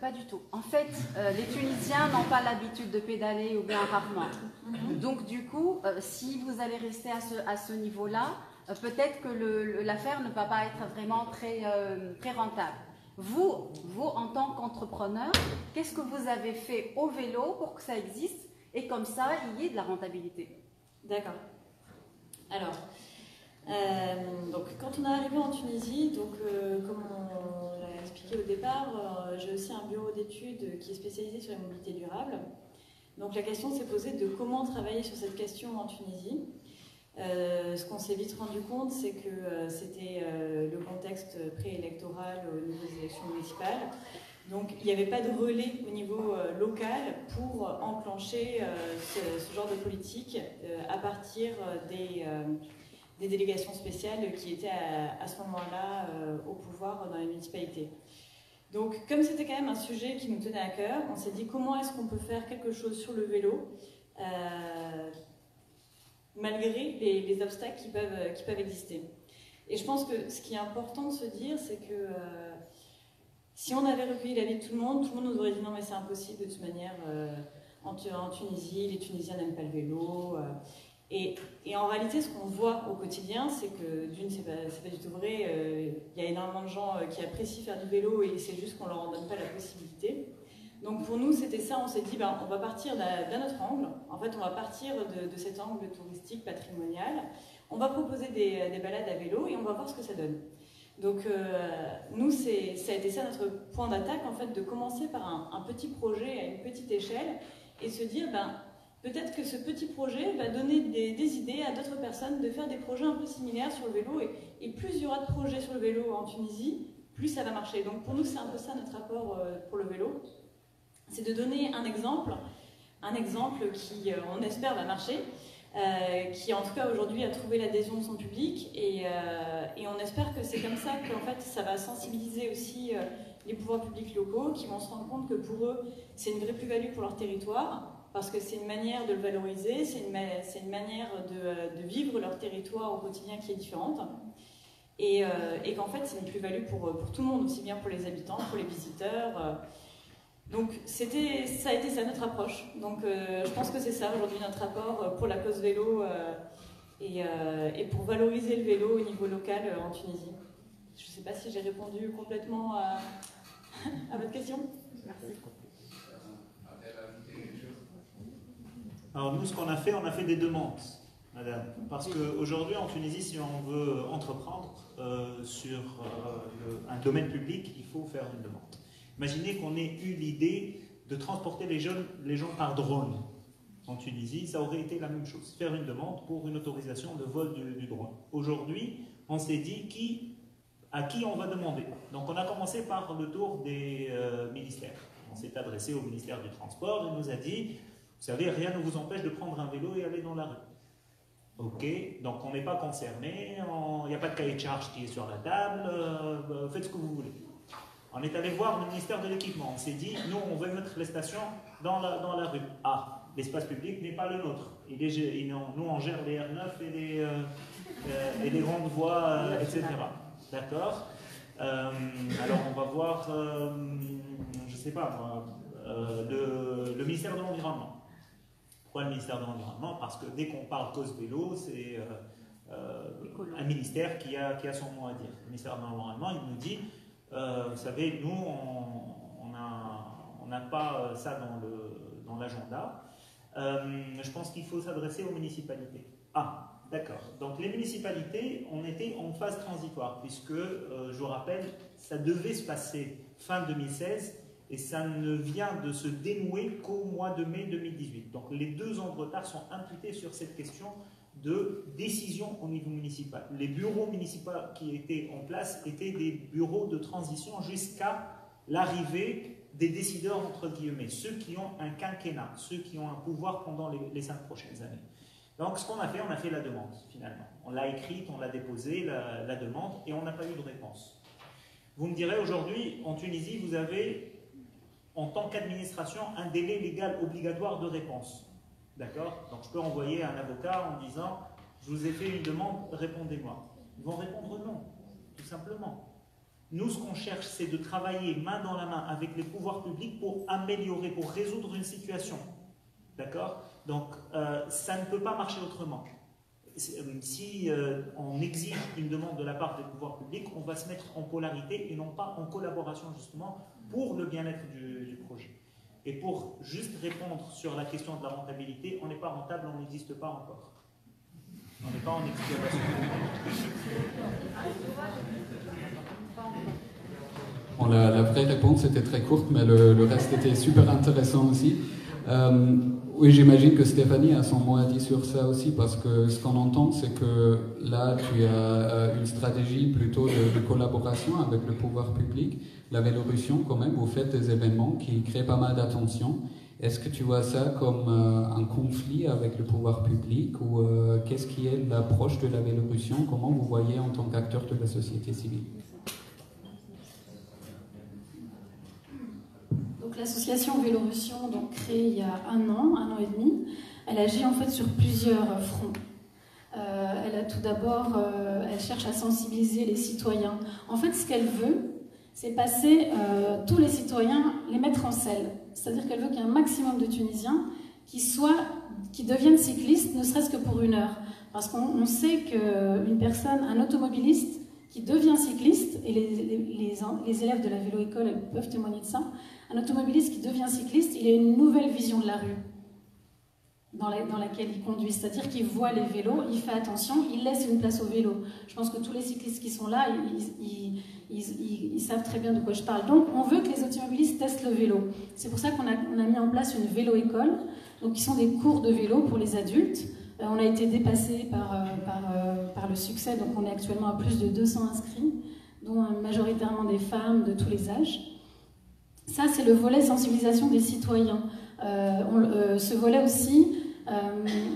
Pas du tout. En fait, les Tunisiens n'ont pas l'habitude de pédaler ou bien rarement. Donc, du coup, si vous allez rester à ce niveau-là, peut-être que l'affaire ne va pas être vraiment très rentable. Vous, en tant qu'entrepreneur, qu'est-ce que vous avez fait au vélo pour que ça existe et comme ça, il y ait de la rentabilité? D'accord. Alors, donc, quand on est arrivé en Tunisie, donc, comme on l'a expliqué au départ, j'ai aussi un bureau d'études qui est spécialisé sur la mobilité durable. Donc la question s'est posée de comment travailler sur cette question en Tunisie. Ce qu'on s'est vite rendu compte, c'est que c'était le contexte préélectoral aux nouvelles élections municipales. Donc il n'y avait pas de relais au niveau local pour enclencher ce genre de politique à partir des délégations spéciales qui étaient à ce moment-là au pouvoir dans les municipalités. Donc comme c'était quand même un sujet qui nous tenait à cœur, on s'est dit comment est-ce qu'on peut faire quelque chose sur le vélo malgré les obstacles qui peuvent exister. Et je pense que ce qui est important de se dire, c'est que si on avait recueilli l'avis de tout le monde nous aurait dit non mais c'est impossible de toute manière, en Tunisie, les Tunisiens n'aiment pas le vélo. Et en réalité, ce qu'on voit au quotidien, c'est que d'une, c'est pas du tout vrai, il y a énormément de gens qui apprécient faire du vélo et c'est juste qu'on leur en donne pas la possibilité. Donc pour nous, c'était ça, on s'est dit, on va partir d'un autre angle. En fait, on va partir de cet angle touristique, patrimonial. On va proposer des balades à vélo et on va voir ce que ça donne. Donc nous, ça a été ça notre point d'attaque, en fait, de commencer par un petit projet à une petite échelle et se dire, peut-être que ce petit projet va donner des idées à d'autres personnes de faire des projets un peu similaires sur le vélo. Et plus il y aura de projets sur le vélo en Tunisie, plus ça va marcher. Donc pour nous, c'est un peu ça notre apport pour le vélo. C'est de donner un exemple qui, on espère, va marcher, qui en tout cas aujourd'hui a trouvé l'adhésion de son public. Et on espère que c'est comme ça qu'en fait, ça va sensibiliser aussi les pouvoirs publics locaux qui vont se rendre compte que pour eux, c'est une vraie plus-value pour leur territoire. Parce que c'est une manière de le valoriser, c'est une manière de vivre leur territoire au quotidien qui est différente. Et qu'en fait, c'est une plus-value pour tout le monde, aussi bien pour les habitants, pour les visiteurs. Donc, ça a été ça notre approche. Donc, je pense que c'est ça aujourd'hui notre apport pour la cause vélo et pour valoriser le vélo au niveau local en Tunisie. Je ne sais pas si j'ai répondu complètement à votre question. Merci. Alors nous, ce qu'on a fait des demandes, madame. Parce qu'aujourd'hui, en Tunisie, si on veut entreprendre sur un domaine public, il faut faire une demande. Imaginez qu'on ait eu l'idée de transporter les gens par drone en Tunisie, ça aurait été la même chose. Faire une demande pour une autorisation de vol du drone. Aujourd'hui, on s'est dit à qui on va demander. Donc on a commencé par le tour des ministères. On s'est adressé au ministère du Transport, il nous a dit... Vous savez, rien ne vous empêche de prendre un vélo et aller dans la rue. Ok, donc on n'est pas concerné, il n'y a pas de cahier de charge qui est sur la table, faites ce que vous voulez. On est allé voir le ministère de l'équipement, on s'est dit, nous on veut mettre les stations dans la rue. Ah, l'espace public n'est pas le nôtre. Nous on gère les R9 et les grandes voies, etc. D'accord. Alors, on va voir, je ne sais pas moi, le ministère de l'Environnement. Pourquoi le ministère de l'Environnement? Parce que dès qu'on parle cause vélo, c'est un ministère qui a son mot à dire. Le ministère de l'Environnement, il nous dit, vous savez, nous, on n'a pas ça dans l'agenda. Je pense qu'il faut s'adresser aux municipalités. Ah, d'accord. Donc les municipalités, on était en phase transitoire, puisque, je vous rappelle, ça devait se passer fin 2016, et ça ne vient de se dénouer qu'au mois de mai 2018. Donc les 2 ans de retard sont imputés sur cette question de décision au niveau municipal. Les bureaux municipaux qui étaient en place étaient des bureaux de transition jusqu'à l'arrivée des décideurs, entre guillemets, ceux qui ont un quinquennat, ceux qui ont un pouvoir pendant les 5 prochaines années. Donc ce qu'on a fait la demande, finalement. On l'a écrite, on l'a déposée, la demande, et on n'a pas eu de réponse. Vous me direz, aujourd'hui, en Tunisie, vous avez, en tant qu'administration, un délai légal obligatoire de réponse. D'accord? Donc je peux envoyer un avocat en disant « Je vous ai fait une demande, répondez-moi ». Ils vont répondre non, tout simplement. Nous, ce qu'on cherche, c'est de travailler main dans la main avec les pouvoirs publics pour améliorer, pour résoudre une situation. D'accord? Donc, ça ne peut pas marcher autrement. Si on exige une demande de la part des pouvoirs publics, on va se mettre en polarité et non pas en collaboration, justement, pour le bien-être du projet. Et pour juste répondre sur la question de la rentabilité, on n'est pas rentable, on n'existe pas encore. On n'est pas en exploitation. Bon, la vraie réponse était très courte, mais le reste était super intéressant aussi. Oui, j'imagine que Stéphanie a son mot à dire sur ça aussi, parce que ce qu'on entend, c'est que là, tu as une stratégie plutôt de collaboration avec le pouvoir public. La Vélorussion, quand même, vous faites des événements qui créent pas mal d'attention. Est-ce que tu vois ça comme un conflit avec le pouvoir public, ou qu'est-ce qui est l'approche de la Vélorussion? Comment vous voyez en tant qu'acteur de la société civile? L'association Vélorussion, donc créée il y a un an et demi, elle agit en fait sur plusieurs fronts. Elle a tout d'abord, elle cherche à sensibiliser les citoyens. En fait, ce qu'elle veut, c'est passer tous les citoyens, les mettre en selle. C'est-à-dire qu'elle veut qu'il y ait un maximum de Tunisiens qui deviennent cyclistes, ne serait-ce que pour 1 heure. Parce qu'on sait qu'une personne, un automobiliste qui devient cycliste, et les élèves de la vélo-école peuvent témoigner de ça, un automobiliste qui devient cycliste, il a une nouvelle vision de la rue dans laquelle il conduit. C'est-à-dire qu'il voit les vélos, il fait attention, il laisse une place au vélo. Je pense que tous les cyclistes qui sont là, ils savent très bien de quoi je parle. Donc on veut que les automobilistes testent le vélo. C'est pour ça qu'on a mis en place une vélo-école, donc qui sont des cours de vélo pour les adultes. On a été dépassé par le succès, donc on est actuellement à plus de 200 inscrits, dont majoritairement des femmes de tous les âges. Ça, c'est le volet sensibilisation des citoyens. Ce volet aussi,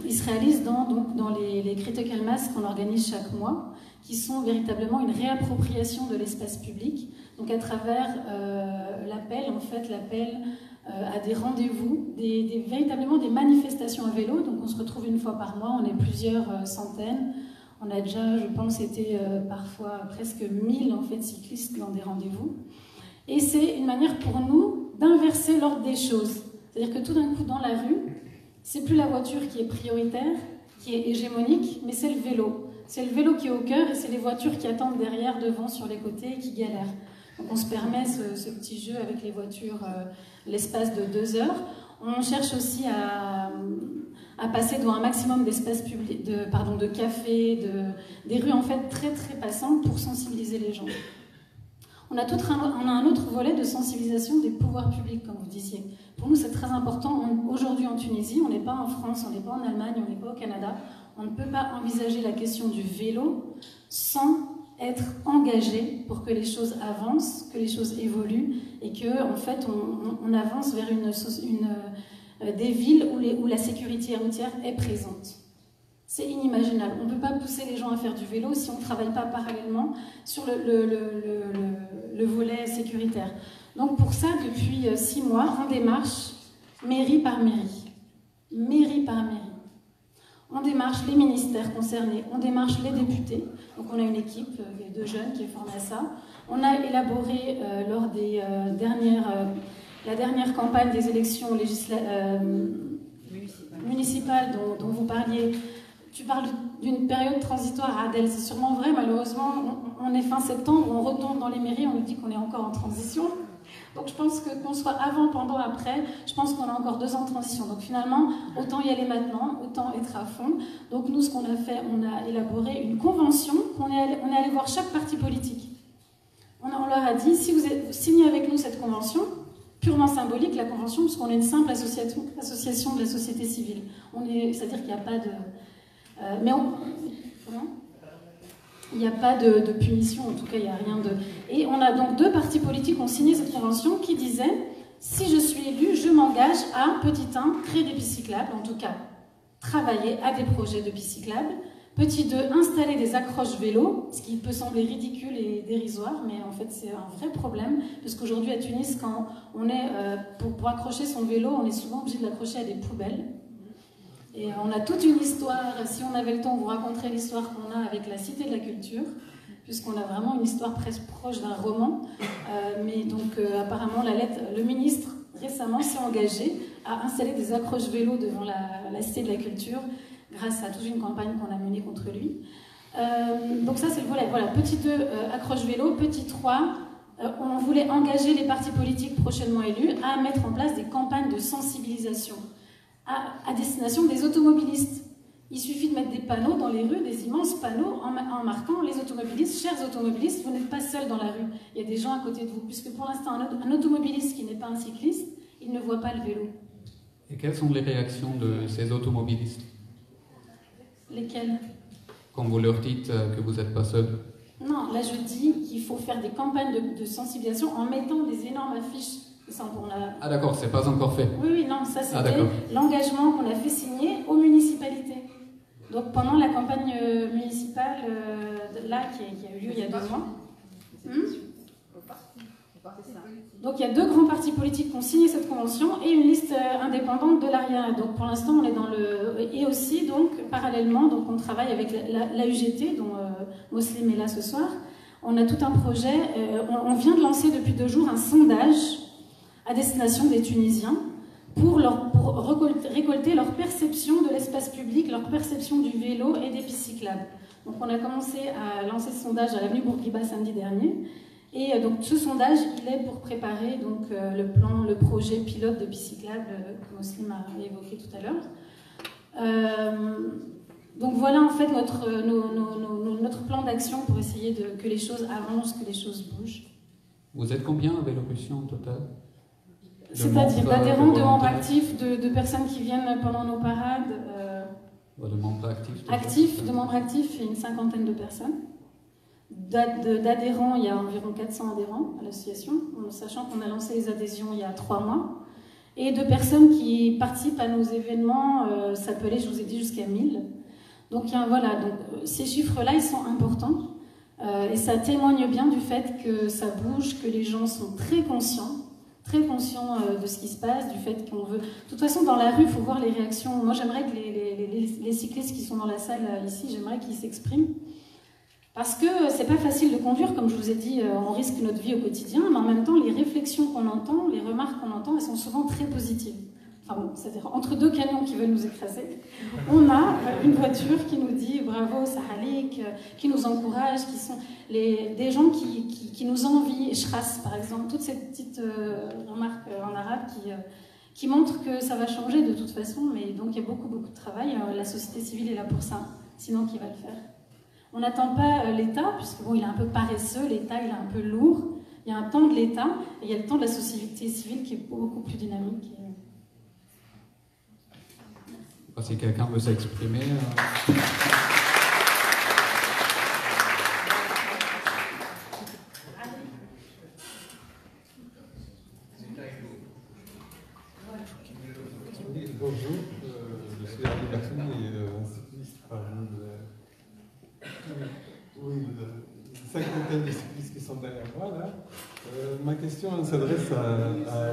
il se réalise dans les Critical Mass qu'on organise chaque mois, qui sont véritablement une réappropriation de l'espace public, donc à travers l'appel à des rendez-vous, véritablement des manifestations à vélo. Donc on se retrouve 1 fois par mois, on est plusieurs centaines. On a déjà, je pense, été parfois presque 1000 en fait, cyclistes dans des rendez-vous. Et c'est une manière pour nous d'inverser l'ordre des choses. C'est-à-dire que tout d'un coup, dans la rue, c'est plus la voiture qui est prioritaire, qui est hégémonique, mais c'est le vélo. C'est le vélo qui est au cœur et c'est les voitures qui attendent derrière, devant, sur les côtés et qui galèrent. Donc on se permet ce petit jeu avec les voitures l'espace de 2 heures. On cherche aussi à passer dans un maximum d'espaces publics, de cafés, des rues en fait très très passantes pour sensibiliser les gens. On a un autre volet de sensibilisation des pouvoirs publics, comme vous disiez. Pour nous, c'est très important. Aujourd'hui en Tunisie, on n'est pas en France, on n'est pas en Allemagne, on n'est pas au Canada. On ne peut pas envisager la question du vélo sans être engagé pour que les choses avancent, que les choses évoluent et que, en fait, on avance vers des villes où la sécurité routière est présente. C'est inimaginable. On ne peut pas pousser les gens à faire du vélo si on ne travaille pas parallèlement sur le volet sécuritaire. Donc pour ça, depuis 6 mois, on démarche mairie par mairie. Mairie par mairie. On démarche les ministères concernés, on démarche les députés. Donc on a une équipe de jeunes qui est formée à ça. On a élaboré lors des la dernière campagne des élections municipales dont vous parliez. Tu parles d'une période transitoire à Adèle, c'est sûrement vrai. Malheureusement, on est fin septembre, on retourne dans les mairies, on nous dit qu'on est encore en transition. Donc je pense que qu'on soit avant, pendant, après, je pense qu'on a encore 2 ans de transition. Donc finalement, autant y aller maintenant, autant être à fond. Donc nous, ce qu'on a fait, on a élaboré une convention, on est allé voir chaque parti politique. On leur a dit, si vous signez avec nous cette convention, purement symbolique, la convention, puisqu'on est une simple association de la société civile. C'est-à-dire qu'il n'y a pas de... il n'y a pas de punition, en tout cas, il n'y a rien de... Et on a donc 2 partis politiques qui ont signé cette convention qui disaient « Si je suis élu, je m'engage à, petit 1, créer des pistes cyclables, en tout cas, travailler à des projets de pistes cyclables. Petit 2, installer des accroches vélos, ce qui peut sembler ridicule et dérisoire, mais en fait, c'est un vrai problème, parce qu'aujourd'hui, à Tunis, quand on est... pour accrocher son vélo, on est souvent obligé de l'accrocher à des poubelles. Et on a toute une histoire, si on avait le temps, on vous raconterait l'histoire qu'on a avec la Cité de la Culture, puisqu'on a vraiment une histoire presque proche d'un roman. Mais donc, apparemment, le ministre, récemment, s'est engagé à installer des accroches vélos devant la Cité de la Culture, grâce à toute une campagne qu'on a menée contre lui. Donc ça, c'est le volet. Voilà, petit 2, accroche vélo. Petit 3, on voulait engager les partis politiques prochainement élus à mettre en place des campagnes de sensibilisation à destination des automobilistes. Il suffit de mettre des panneaux dans les rues, des immenses panneaux, en marquant les automobilistes, chers automobilistes, vous n'êtes pas seuls dans la rue, il y a des gens à côté de vous, puisque pour l'instant, un automobiliste qui n'est pas un cycliste, il ne voit pas le vélo. Et quelles sont les réactions de ces automobilistes? Lesquels? Quand vous leur dites que vous n'êtes pas seul? Non, là je dis qu'il faut faire des campagnes de sensibilisation en mettant des énormes affiches. Ah d'accord, c'est pas encore fait. Oui, non, ça c'était l'engagement qu'on a fait signer aux municipalités. Donc pendant la campagne municipale, là, qui a eu lieu il y a 2 mois. Donc il y a 2 grands partis politiques qui ont signé cette convention et une liste indépendante de l'ARIA. Donc pour l'instant on est dans le... Et aussi, donc, parallèlement, donc, on travaille avec la UGT, dont Moslem est là ce soir. On a tout un projet, on vient de lancer depuis 2 jours un sondage à destination des Tunisiens pour récolter leur perception de l'espace public, leur perception du vélo et des pistes cyclables. Donc on a commencé à lancer ce sondage à l'avenue Bourguiba samedi dernier. Et donc ce sondage, il est pour préparer donc, le projet pilote de pistes cyclables que Moslem a évoqué tout à l'heure. Donc voilà en fait notre plan d'action pour essayer que les choses avancent, que les choses bougent. Vous êtes combien à Vélorussion en total? C'est-à-dire d'adhérents, de membres actifs, de personnes qui viennent pendant nos parades. De membres actifs. Actifs, de membres actifs, il y a une 50aine de personnes. D'adhérents, il y a environ 400 adhérents à l'association, sachant qu'on a lancé les adhésions il y a 3 mois. Et de personnes qui participent à nos événements, ça peut aller, je vous ai dit, jusqu'à 1000. Donc voilà, donc, ces chiffres-là, ils sont importants. Et ça témoigne bien du fait que ça bouge, que les gens sont très conscients de ce qui se passe, du fait qu'on veut... De toute façon, dans la rue, il faut voir les réactions. Moi, j'aimerais que les cyclistes qui sont dans la salle ici, j'aimerais qu'ils s'expriment. Parce que c'est pas facile de conduire, comme je vous ai dit, on risque notre vie au quotidien, mais en même temps, les réflexions qu'on entend, les remarques qu'on entend, elles sont souvent très positives. Enfin bon, c'est-à-dire, entre 2 camions qui veulent nous écraser, on a une voiture qui nous dit bravo, Sahalik, qui nous encourage, qui sont des gens qui nous envient. Shras, par exemple, toutes ces petites remarques en arabe qui montrent que ça va changer de toute façon, mais donc il y a beaucoup de travail. La société civile est là pour ça, sinon qui va le faire? On n'attend pas l'État, puisque bon, il est un peu paresseux, l'État il est un peu lourd. Il y a un temps de l'État et il y a le temps de la société civile qui est beaucoup plus dynamique. Si quelqu'un veut s'exprimer. Bonjour, je suis Ali Bakhou et cycliste parmi une 50aine de cyclistes qui sont derrière moi là. Ma question s'adresse à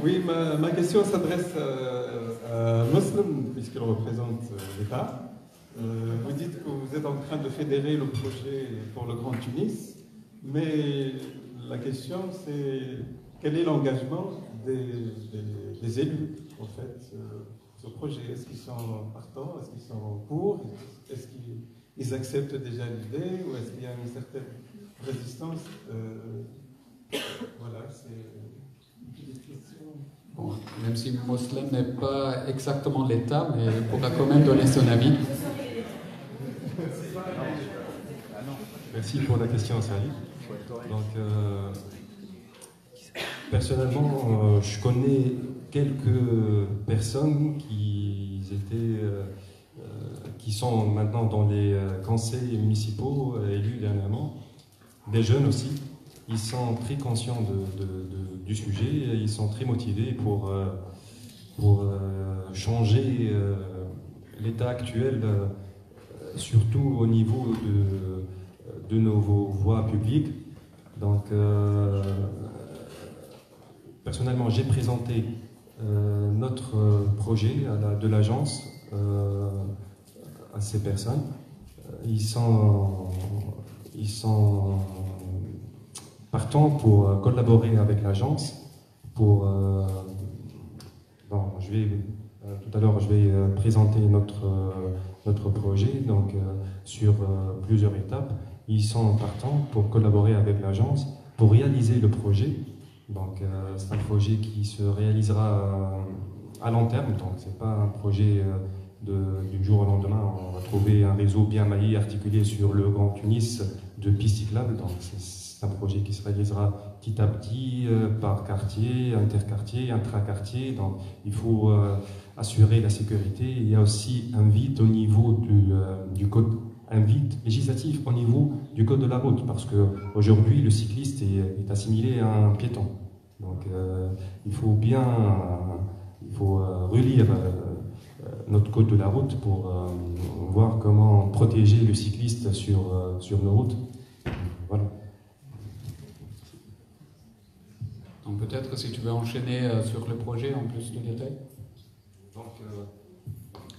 Oui, ma question s'adresse à Moslem, puisqu'il représente l'État. Vous dites que vous êtes en train de fédérer le projet pour le Grand Tunis, mais la question c'est quel est l'engagement des élus, en fait, ce projet? Est-ce qu'ils sont partants? Est-ce qu'ils sont pour? Est-ce qu'ils acceptent déjà l'idée? Ou est-ce qu'il y a une certaine résistance? Voilà, c'est une petite question. Bon, même si Moslem n'est pas exactement l'État, mais il pourra quand même donner son avis. Merci pour la question, Sally. Donc, personnellement, je connais quelques personnes qui sont maintenant dans les conseils municipaux élus dernièrement, des jeunes aussi. Ils sont très conscients du sujet, ils sont très motivés pour changer l'état actuel, surtout au niveau de nos voies publiques. Donc, personnellement, j'ai présenté notre projet de l'agence à ces personnes. Ils sont partants pour collaborer avec l'agence. Tout à l'heure, je vais présenter notre projet donc, sur plusieurs étapes. Ils sont partants pour collaborer avec l'agence pour réaliser le projet. Donc, c'est un projet qui se réalisera à long terme. Donc, c'est pas un projet du jour au lendemain. On va trouver un réseau bien maillé, articulé sur le Grand Tunis de pistes cyclables. Donc, c'est un projet qui se réalisera petit à petit, par quartier, interquartier, intraquartier. Donc, il faut assurer la sécurité. Il y a aussi un vide au niveau du code, un vide législatif au niveau du code de la route, parce qu'aujourd'hui, le cycliste est assimilé à un piéton. Donc, il faut relire notre code de la route pour voir comment protéger le cycliste sur nos routes. Voilà. Donc peut-être si tu veux enchaîner sur le projet en plus de détails.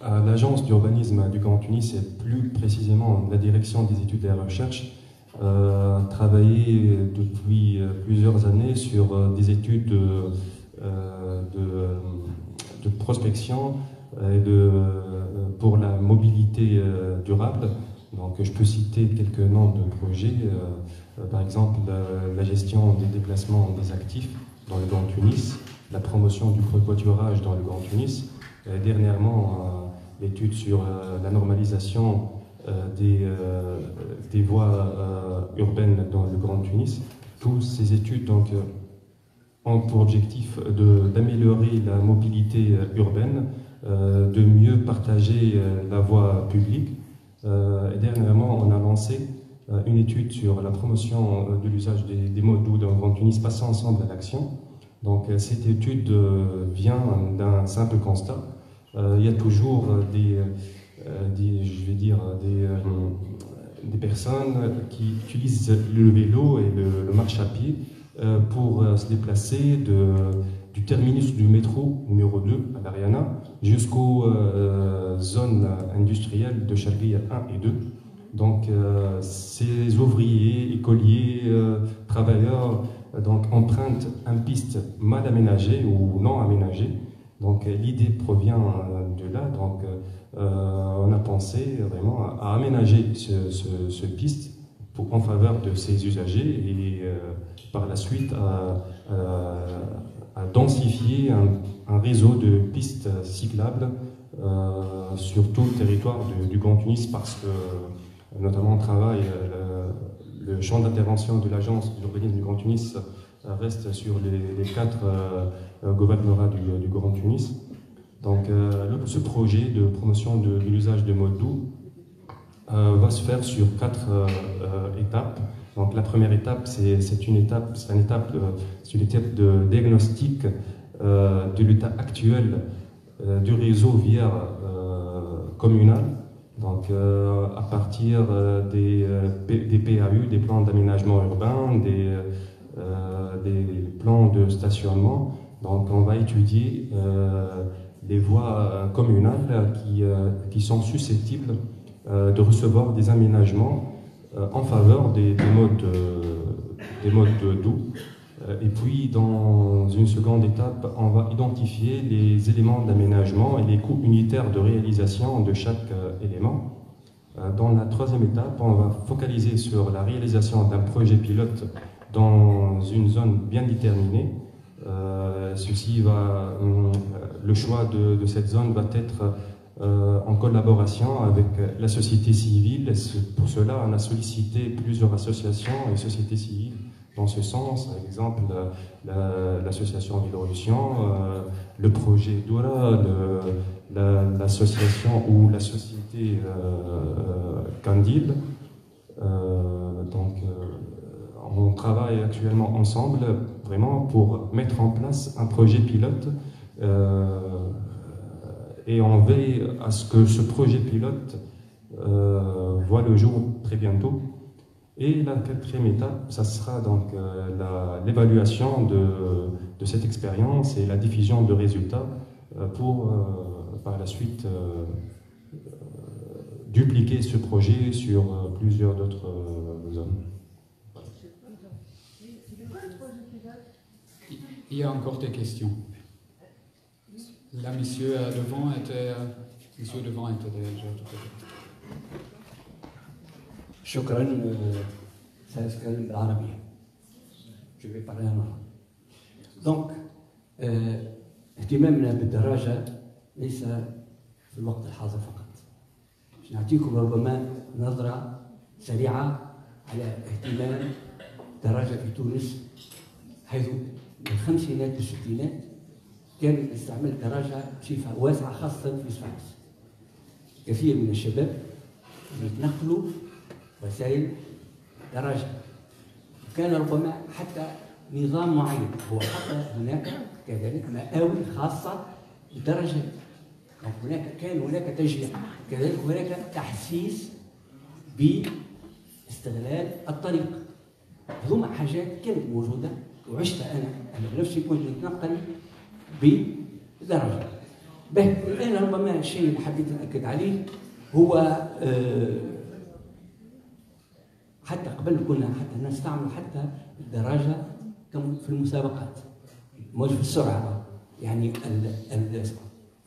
L'agence d'urbanisme du Grand Tunis, et plus précisément la direction des études et de la recherche, a travaillé depuis plusieurs années sur des études de prospection et pour la mobilité durable. Donc, je peux citer quelques noms de projets, par exemple la gestion des déplacements des actifs dans le Grand Tunis, la promotion du covoiturage dans le Grand Tunis, dernièrement l'étude sur la normalisation des voies urbaines dans le Grand Tunis. Toutes ces études donc, ont pour objectif d'améliorer la mobilité urbaine, de mieux partager la voie publique. Et dernièrement, on a lancé une étude sur la promotion de l'usage des modes doux dans le Grand Tunis, passant ensemble à l'action. Donc cette étude vient d'un simple constat. Il y a toujours des personnes qui utilisent le vélo et le marche à pied pour se déplacer du terminus du métro numéro 2 à l'Ariana jusqu'aux zones industrielles de Chalgui 1 et 2. Donc ces ouvriers, écoliers, travailleurs donc, empruntent une piste mal aménagée ou non aménagée. Donc l'idée provient de là. Donc on a pensé vraiment à aménager ce piste en faveur de ces usagers et par la suite à densifier un réseau de pistes cyclables sur tout le territoire du Grand Tunis, parce que notamment on travaille, le champ d'intervention de l'agence d'urbanisme du Grand Tunis reste sur les 4 gouvernorats du Grand Tunis. Donc ce projet de promotion de l'usage de modes doux va se faire sur 4 étapes. Donc la première étape, c'est une étape de diagnostic de l'état actuel du réseau viaire communal. Donc à partir des PAU, des plans d'aménagement urbain, des plans de stationnement, Donc on va étudier les voies communales qui sont susceptibles de recevoir des aménagements en faveur des modes doux. Et puis, dans une seconde étape, on va identifier les éléments d'aménagement et les coûts unitaires de réalisation de chaque élément. Dans la troisième étape, on va focaliser sur la réalisation d'un projet pilote dans une zone bien déterminée. Le choix de cette zone va être en collaboration avec la société civile. Pour cela, on a sollicité plusieurs associations et sociétés civiles dans ce sens, par exemple l'association Vélorussion, le projet Doura, l'association ou la société Candil. On travaille actuellement ensemble vraiment pour mettre en place un projet pilote et on veille à ce que ce projet pilote voit le jour très bientôt. Et la quatrième étape, ça sera donc l'évaluation de cette expérience et la diffusion de résultats pour par la suite dupliquer ce projet sur plusieurs d'autres zones. Il y a encore des questions. Là, monsieur devant était déjà tout à l'heure. شكرا سأتكلم بالعربية. Je vais parler en arabe. Donc اهتمامنا بالدراجة ليس في الوقت الحاضر فقط. نعطيكم ربما نظرة سريعة على اهتمام الدراجة في تونس، حيث من الخمسينات والستينات كان استعمال الدراجة بصفة واسعة خاصة في صفاقس. كثير من الشباب يتنقلوا وسائل دراجة. كان ربما حتى نظام معين، هو حتى هناك كذلك مآوي خاصة بالدراجات. كان هناك تشجيع، كذلك هناك تحسيس باستغلال الطريق. هذوما حاجات كانت موجودة وعشتها أنا بنفسي كنت نتنقل بدراجة. الآن ربما الشيء اللي حبيت نأكد عليه هو حتى قبل كنا حتى نستعمل حتى الدراجة في المسابقات، مش في السرعة، يعني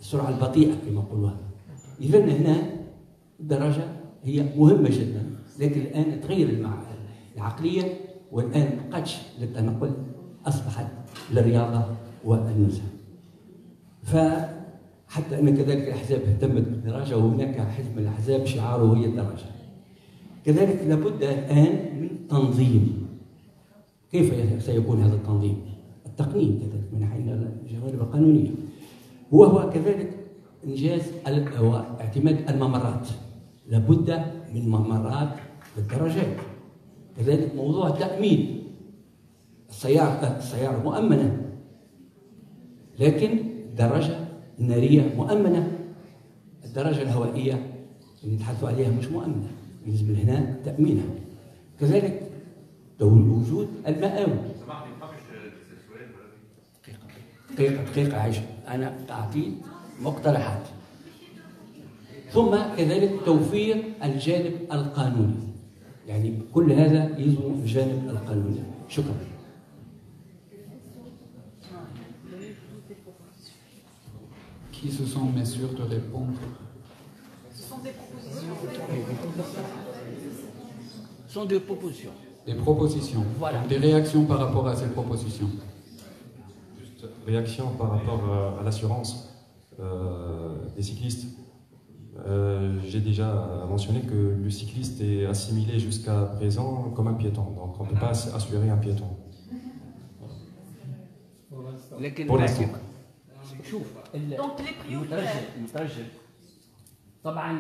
السرعة البطيئة كما يقولوها. إذا هنا الدراجة هي مهمة جدا، لكن الآن تغير العقلية، والآن ما بقتش للتنقل، أصبحت للرياضة والنزهة. فحتى أن كذلك الأحزاب اهتمت بالدراجة، وهناك حزب من الأحزاب شعاره هي الدراجة. كذلك لابد الآن من تنظيم. كيف سيكون هذا التنظيم؟ التقنين كذلك من حيث الجوانب القانونية، وهو كذلك إنجاز واعتماد الممرات. لابد من ممرات للدراجات. كذلك موضوع التأمين. السيارة مؤمنة، لكن الدراجة النارية مؤمنة. الدراجة الهوائية اللي نتحدثوا عليها مش مؤمنة، يجب هنا تأمينها. كذلك وجود المآوي. دقيقة عايشة، أنا أعطيت مقترحات. ثم كذلك توفير الجانب القانوني، يعني كل هذا يلزم الجانب القانوني. شكرا. Qui se sent mesure de répondre? Ce sont des propositions. Ce sont des propositions. Des propositions. Voilà. Des réactions par rapport à ces propositions. Juste réaction par rapport à l'assurance des cyclistes. J'ai déjà mentionné que le cycliste est assimilé jusqu'à présent comme un piéton, donc on ne peut pas assurer un piéton. Pour l'instant. شوف المترجم طبعا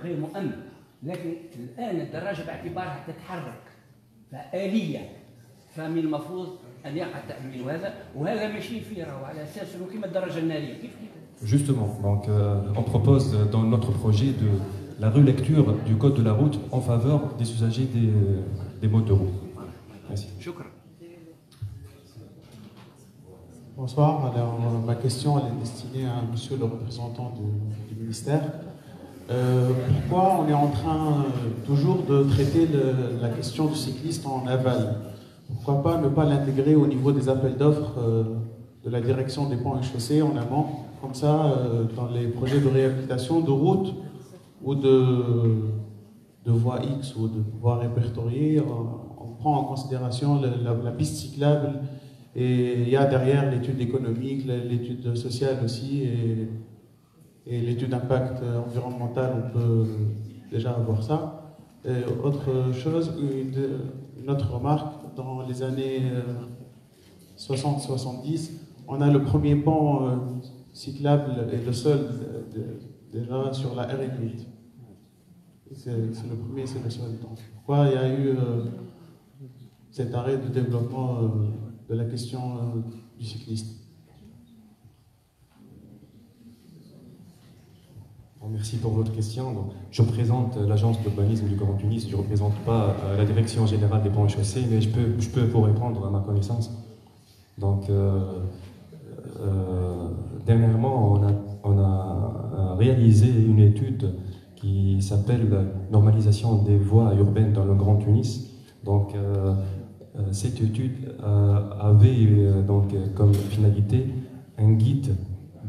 غير مؤمن، لكن الان الدراجه باعتبارها تتحرك فآليه، فمن المفروض ان يقع التأمين، وهذا ماشي فيه راهو على اساس انه كيما الدراجه الناريه كيف. Justement, donc on propose dans notre projet la relecture du code de la route en faveur des usagers des modes de route. Merci. شكرا. Bonsoir. Alors, ma question elle est destinée à monsieur le représentant du ministère. Pourquoi on est en train toujours de traiter la question du cycliste en aval? Pourquoi pas ne pas l'intégrer au niveau des appels d'offres de la direction des ponts et chaussées en amont? Comme ça, dans les projets de réhabilitation de routes ou de voies X ou de voies répertoriées, on prend en considération la piste cyclable. Et il y a derrière l'étude économique, l'étude sociale aussi, et l'étude d'impact environnemental, on peut déjà avoir ça. Et autre chose, une autre remarque, dans les années 60-70, on a le premier pont cyclable et le seul déjà sur la RN8. C'est le premier, c'est le seul. Donc, pourquoi il y a eu cet arrêt de développement de la question du cycliste? Merci pour votre question. Donc, je représente l'agence d'urbanisme du Grand Tunis, je ne représente pas la direction générale des ponts et chaussées, mais je peux vous répondre à ma connaissance. Donc, dernièrement, on a réalisé une étude qui s'appelle Normalisation des voies urbaines dans le Grand Tunis. Donc, cette étude avait comme finalité un guide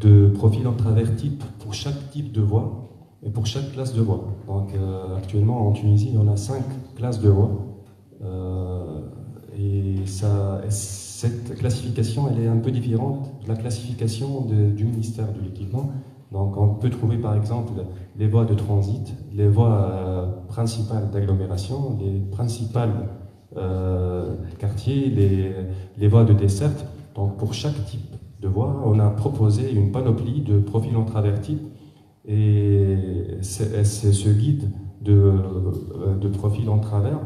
de profil en travers type pour chaque type de voie et pour chaque classe de voie. Donc actuellement en Tunisie, on a 5 classes de voies et cette classification elle est un peu différente de la classification du ministère de l'équipement. Donc on peut trouver par exemple les voies de transit, les voies principales d'agglomération, les principales quartiers, les voies de desserte. Donc pour chaque type de voie, on a proposé une panoplie de profils en travers type et ce guide de profil en travers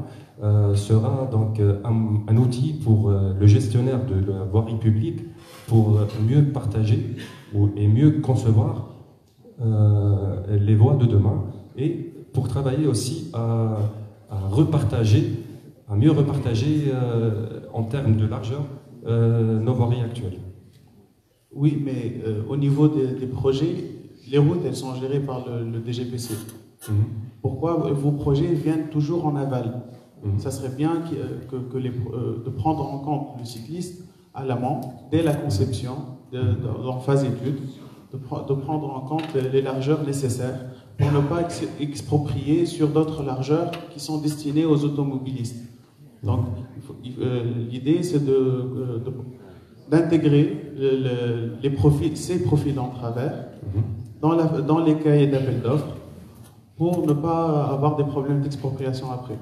sera donc un outil pour le gestionnaire de la voirie publique pour mieux partager et mieux concevoir les voies de demain et pour travailler aussi à mieux repartager en termes de largeur nos voiries actuelles. Oui, mais au niveau des projets, les routes, elles sont gérées par le DGPC. Pourquoi vos projets viennent toujours en aval? Ça serait bien de prendre en compte le cycliste à l'amont, dès la conception, en phase étude, de prendre en compte les largeurs nécessaires pour ne pas exproprier sur d'autres largeurs qui sont destinées aux automobilistes. Donc, l'idée, c'est d'intégrer ces profils en travers dans les cahiers d'appel d'offres pour ne pas avoir des problèmes d'expropriation après.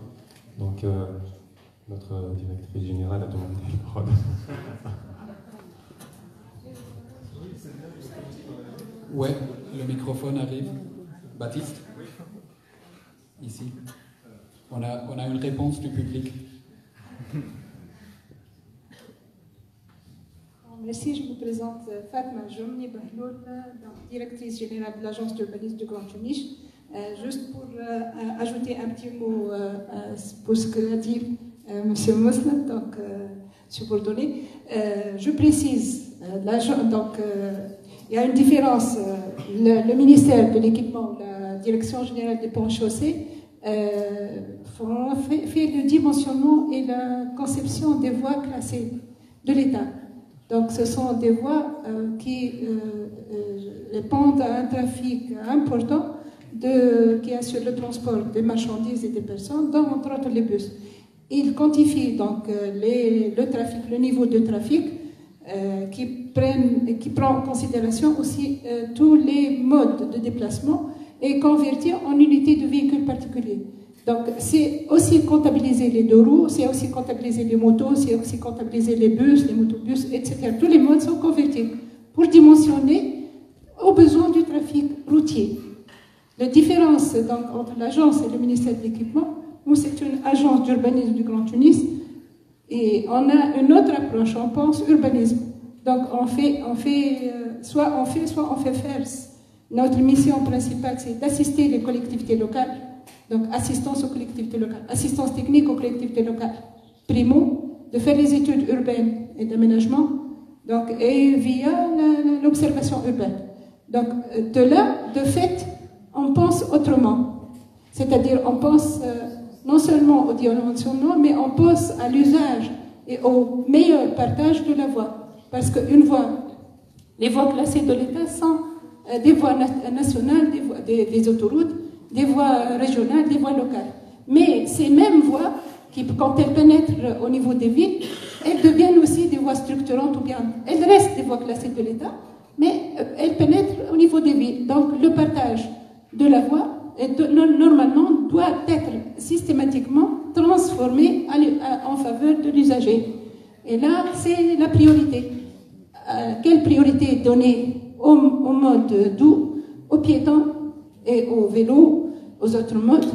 Donc, notre directrice générale a demandé la parole. Ouais, le microphone arrive. Baptiste? Ici. On a une réponse du public. Merci, je me présente Fatma Jomni Bahloul, directrice générale de l'agence d'urbanisme du Grand Tunis. Juste pour ajouter un petit mot pour ce que a dit M. Moslem, donc subordonné, je précise, il y a une différence. Le ministère de l'équipement, la direction générale des ponts et chaussées, fait le dimensionnement et la conception des voies classées de l'État. Donc ce sont des voies qui répondent à un trafic important qui assure le transport des marchandises et des personnes, dont entre autres les bus. Ils quantifient donc le trafic, le niveau de trafic qui prend en considération aussi tous les modes de déplacement et convertir en unités de véhicules particuliers. Donc, c'est aussi comptabiliser les deux roues, c'est aussi comptabiliser les motos, c'est aussi comptabiliser les bus, les motobus, etc. Tous les modes sont convertis pour dimensionner aux besoins du trafic routier. La différence donc, entre l'agence et le ministère de l'équipement, nous, c'est une agence d'urbanisme du Grand Tunis et on a une autre approche, on pense urbanisme. Donc, soit on fait faire. Notre mission principale, c'est d'assister les collectivités locales. Donc, assistance aux collectivités locales, assistance technique aux collectivités locales. Primo, de faire les études urbaines et d'aménagement Donc, et via l'observation urbaine. Donc, de là, de fait, on pense autrement. C'est-à-dire, on pense non seulement au dimensionnement, mais on pense à l'usage et au meilleur partage de la voie. Parce qu'une voie, les voies classées de l'État sont des voies nationales, des autoroutes, des voies régionales, des voies locales. Mais ces mêmes voies, quand elles pénètrent au niveau des villes, elles deviennent aussi des voies structurantes, ou bien elles restent des voies classées de l'État, mais elles pénètrent au niveau des villes. Donc le partage de la voie, normalement, doit être systématiquement transformé en faveur de l'usager. Et là, c'est la priorité. Quelle priorité donner au mode doux, aux piétons et aux vélos, aux autres modes,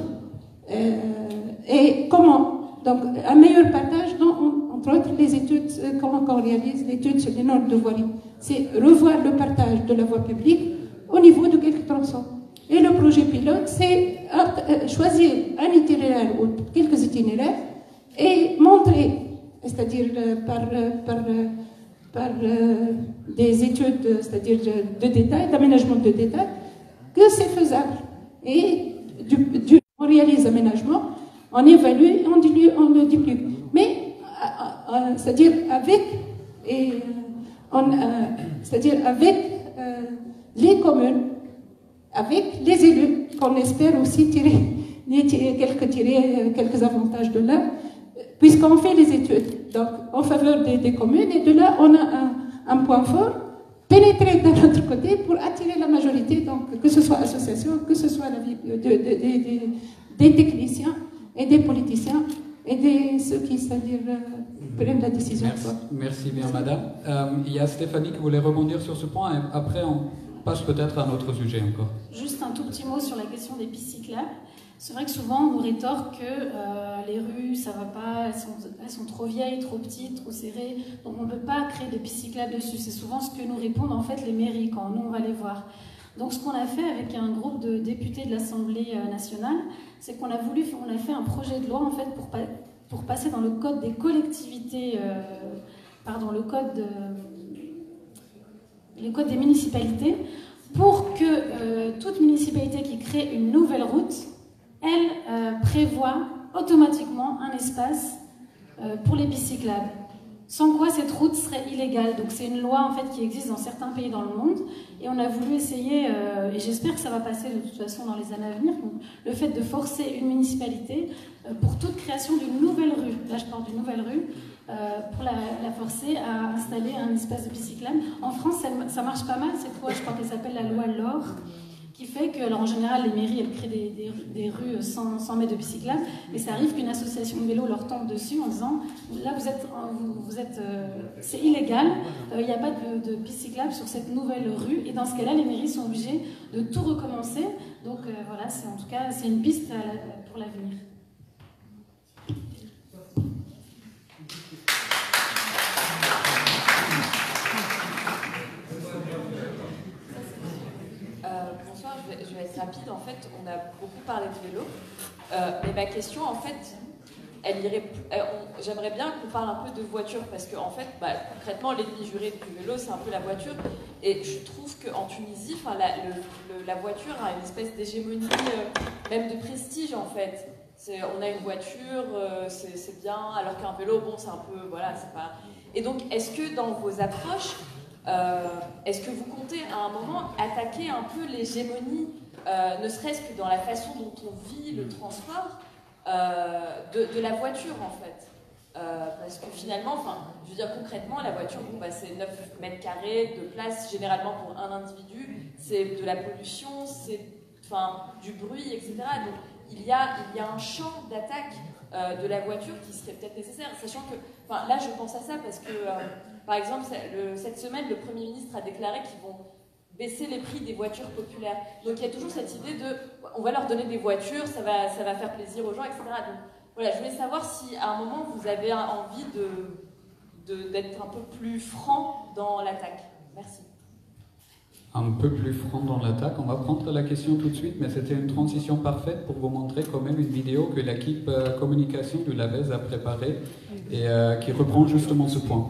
et comment? Donc, un meilleur partage, entre autres, les études, comment on réalise l'étude sur les normes de voirie. C'est revoir le partage de la voie publique au niveau de quelques tronçons. Et le projet pilote, c'est choisir un itinéraire ou quelques itinéraires et montrer, c'est-à-dire par des études, c'est-à-dire de détail, d'aménagement de détail, que c'est faisable. Et on réalise l'aménagement, on évalue et on ne dit plus. Mais, c'est-à-dire avec les communes, avec les élus, qu'on espère aussi tirer quelques avantages de là, puisqu'on fait les études donc, en faveur des communes, et de là, on a un point fort, pénétrer de notre côté pour attirer la majorité, donc, que ce soit association, que ce soit des techniciens et des politiciens et ceux qui, c'est-à-dire, prennent la décision. Merci bien, madame. Il y a Stéphanie qui voulait rebondir sur ce point, et après on passe peut-être à un autre sujet encore. Juste un tout petit mot sur la question des pistes cyclables. C'est vrai que souvent on nous rétorque que les rues, ça va pas, elles sont trop vieilles, trop petites, trop serrées, donc on ne peut pas créer de pistes cyclables dessus. C'est souvent ce que nous répondent en fait les mairies quand nous on va les voir. Donc ce qu'on a fait avec un groupe de députés de l'Assemblée nationale, c'est qu'on a fait un projet de loi en fait pour passer dans le code des collectivités, le code des municipalités, pour que toute municipalité qui crée une nouvelle route, elle prévoit automatiquement un espace pour les pistes cyclables. Sans quoi cette route serait illégale. Donc c'est une loi en fait qui existe dans certains pays dans le monde, et on a voulu essayer, et j'espère que ça va passer de toute façon dans les années à venir, donc, le fait de forcer une municipalité pour toute création d'une nouvelle rue, là je parle d'une nouvelle rue, pour la forcer à installer un espace de piste cyclable. En France ça marche pas mal, cette loi je crois qu'elle s'appelle la loi LOR, qui fait que, alors en général, les mairies, elles créent des rues sans mètres de piste cyclable, et ça arrive qu'une association de vélo leur tombe dessus en disant là, c'est illégal, il n'y a pas de piste cyclable sur cette nouvelle rue, et dans ce cas-là, les mairies sont obligées de tout recommencer. Donc voilà, en tout cas, c'est une piste pour l'avenir. Je vais être rapide. En fait, on a beaucoup parlé de vélo, mais ma question, en fait, j'aimerais bien qu'on parle un peu de voiture, parce que en fait, concrètement, l'ennemi juré du vélo, c'est un peu la voiture, et je trouve qu'en Tunisie, la voiture a une espèce d'hégémonie, même de prestige, en fait. On a une voiture, c'est bien, alors qu'un vélo, bon, c'est un peu, voilà, c'est pas... Et donc, est-ce que dans vos approches, est-ce que vous comptez à un moment attaquer un peu l'hégémonie, ne serait-ce que dans la façon dont on vit le transport de la voiture en fait, parce que finalement, je veux dire concrètement, la voiture, c'est 9 mètres carrés de place généralement pour un individu, c'est de la pollution, c'est du bruit, etc. Donc il y a un champ d'attaque de la voiture qui serait peut-être nécessaire, sachant que, là je pense à ça parce que par exemple, cette semaine, le Premier ministre a déclaré qu'ils vont baisser les prix des voitures populaires. Donc il y a toujours cette idée de on va leur donner des voitures, ça va faire plaisir aux gens, etc. Donc voilà, je voulais savoir si à un moment vous avez envie d'être un peu plus franc dans l'attaque. Merci. Un peu plus franc dans l'attaque, on va prendre la question tout de suite, mais c'était une transition parfaite pour vous montrer quand même une vidéo que l'équipe communication du Labez a préparée et qui reprend justement ce point.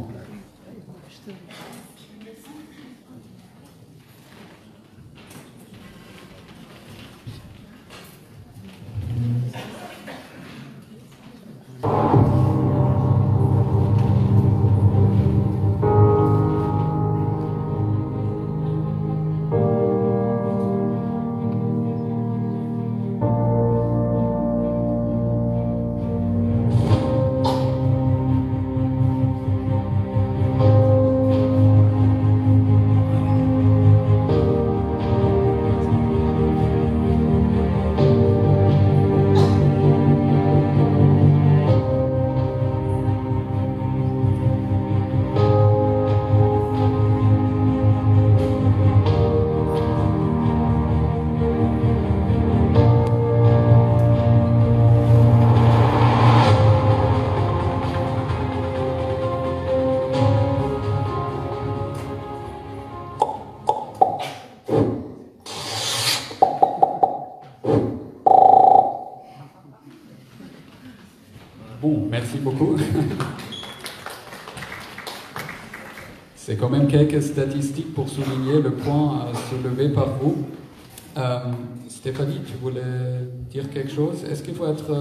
Bon, merci beaucoup. C'est quand même quelques statistiques pour souligner le point soulevé par vous. Stéphanie, tu voulais dire quelque chose? Est-ce qu'il faut être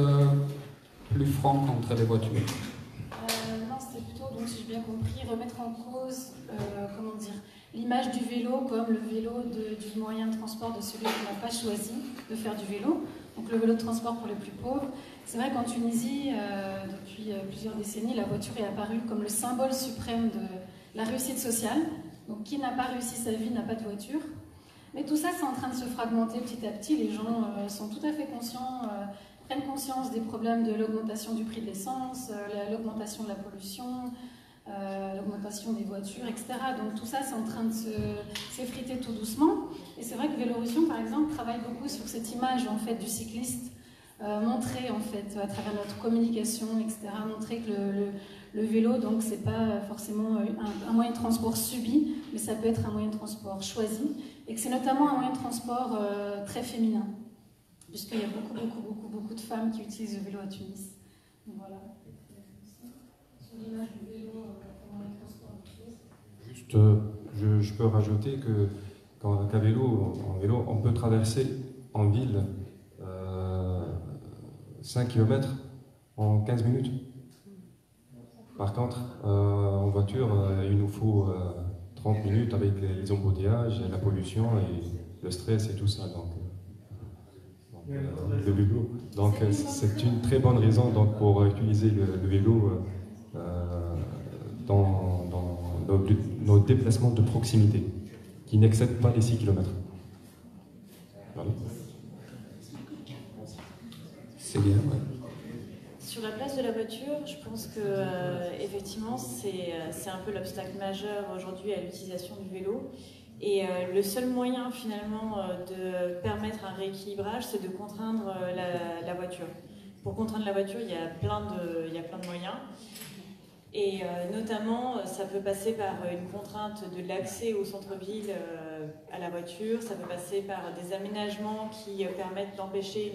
plus franc contre les voitures? Non, c'était plutôt, donc, si j'ai bien compris, remettre en cause, comment dire, l'image du vélo comme le vélo du moyen de transport de celui qui n'a pas choisi de faire du vélo. Donc le vélo de transport pour les plus pauvres. C'est vrai qu'en Tunisie, depuis plusieurs décennies, la voiture est apparue comme le symbole suprême de la réussite sociale. Donc qui n'a pas réussi sa vie n'a pas de voiture. Mais tout ça, c'est en train de se fragmenter petit à petit. Les gens sont tout à fait conscients, prennent conscience des problèmes de l'augmentation du prix de l'essence, l'augmentation de la pollution, l'augmentation des voitures, etc. Donc tout ça, c'est en train de s'effriter tout doucement. Et c'est vrai que Vélorussion, par exemple, travaille beaucoup sur cette image en fait, du cycliste, montrer en fait, à travers notre communication, etc., montrer que le vélo, donc, c'est pas forcément un moyen de transport subi, mais ça peut être un moyen de transport choisi, et que c'est notamment un moyen de transport très féminin, puisqu'il y a beaucoup de femmes qui utilisent le vélo à Tunis. Donc, voilà. Sur l'image du vélo, Juste, je peux rajouter qu'en vélo, on peut traverser en ville 5 km en 15 minutes. Par contre, en voiture, il nous faut 30 minutes avec les embouteillages, la pollution et le stress et tout ça. Le vélo. Donc c'est une très bonne raison pour utiliser le vélo dans nos déplacements de proximité, qui n'excèdent pas les 6 km. Voilà. C'est bien, ouais. Sur la place de la voiture, je pense que effectivement c'est un peu l'obstacle majeur aujourd'hui à l'utilisation du vélo. Et le seul moyen finalement de permettre un rééquilibrage, c'est de contraindre la voiture. Pour contraindre la voiture, il y a plein de moyens. Et notamment, ça peut passer par une contrainte de l'accès au centre-ville à la voiture, ça peut passer par des aménagements qui permettent d'empêcher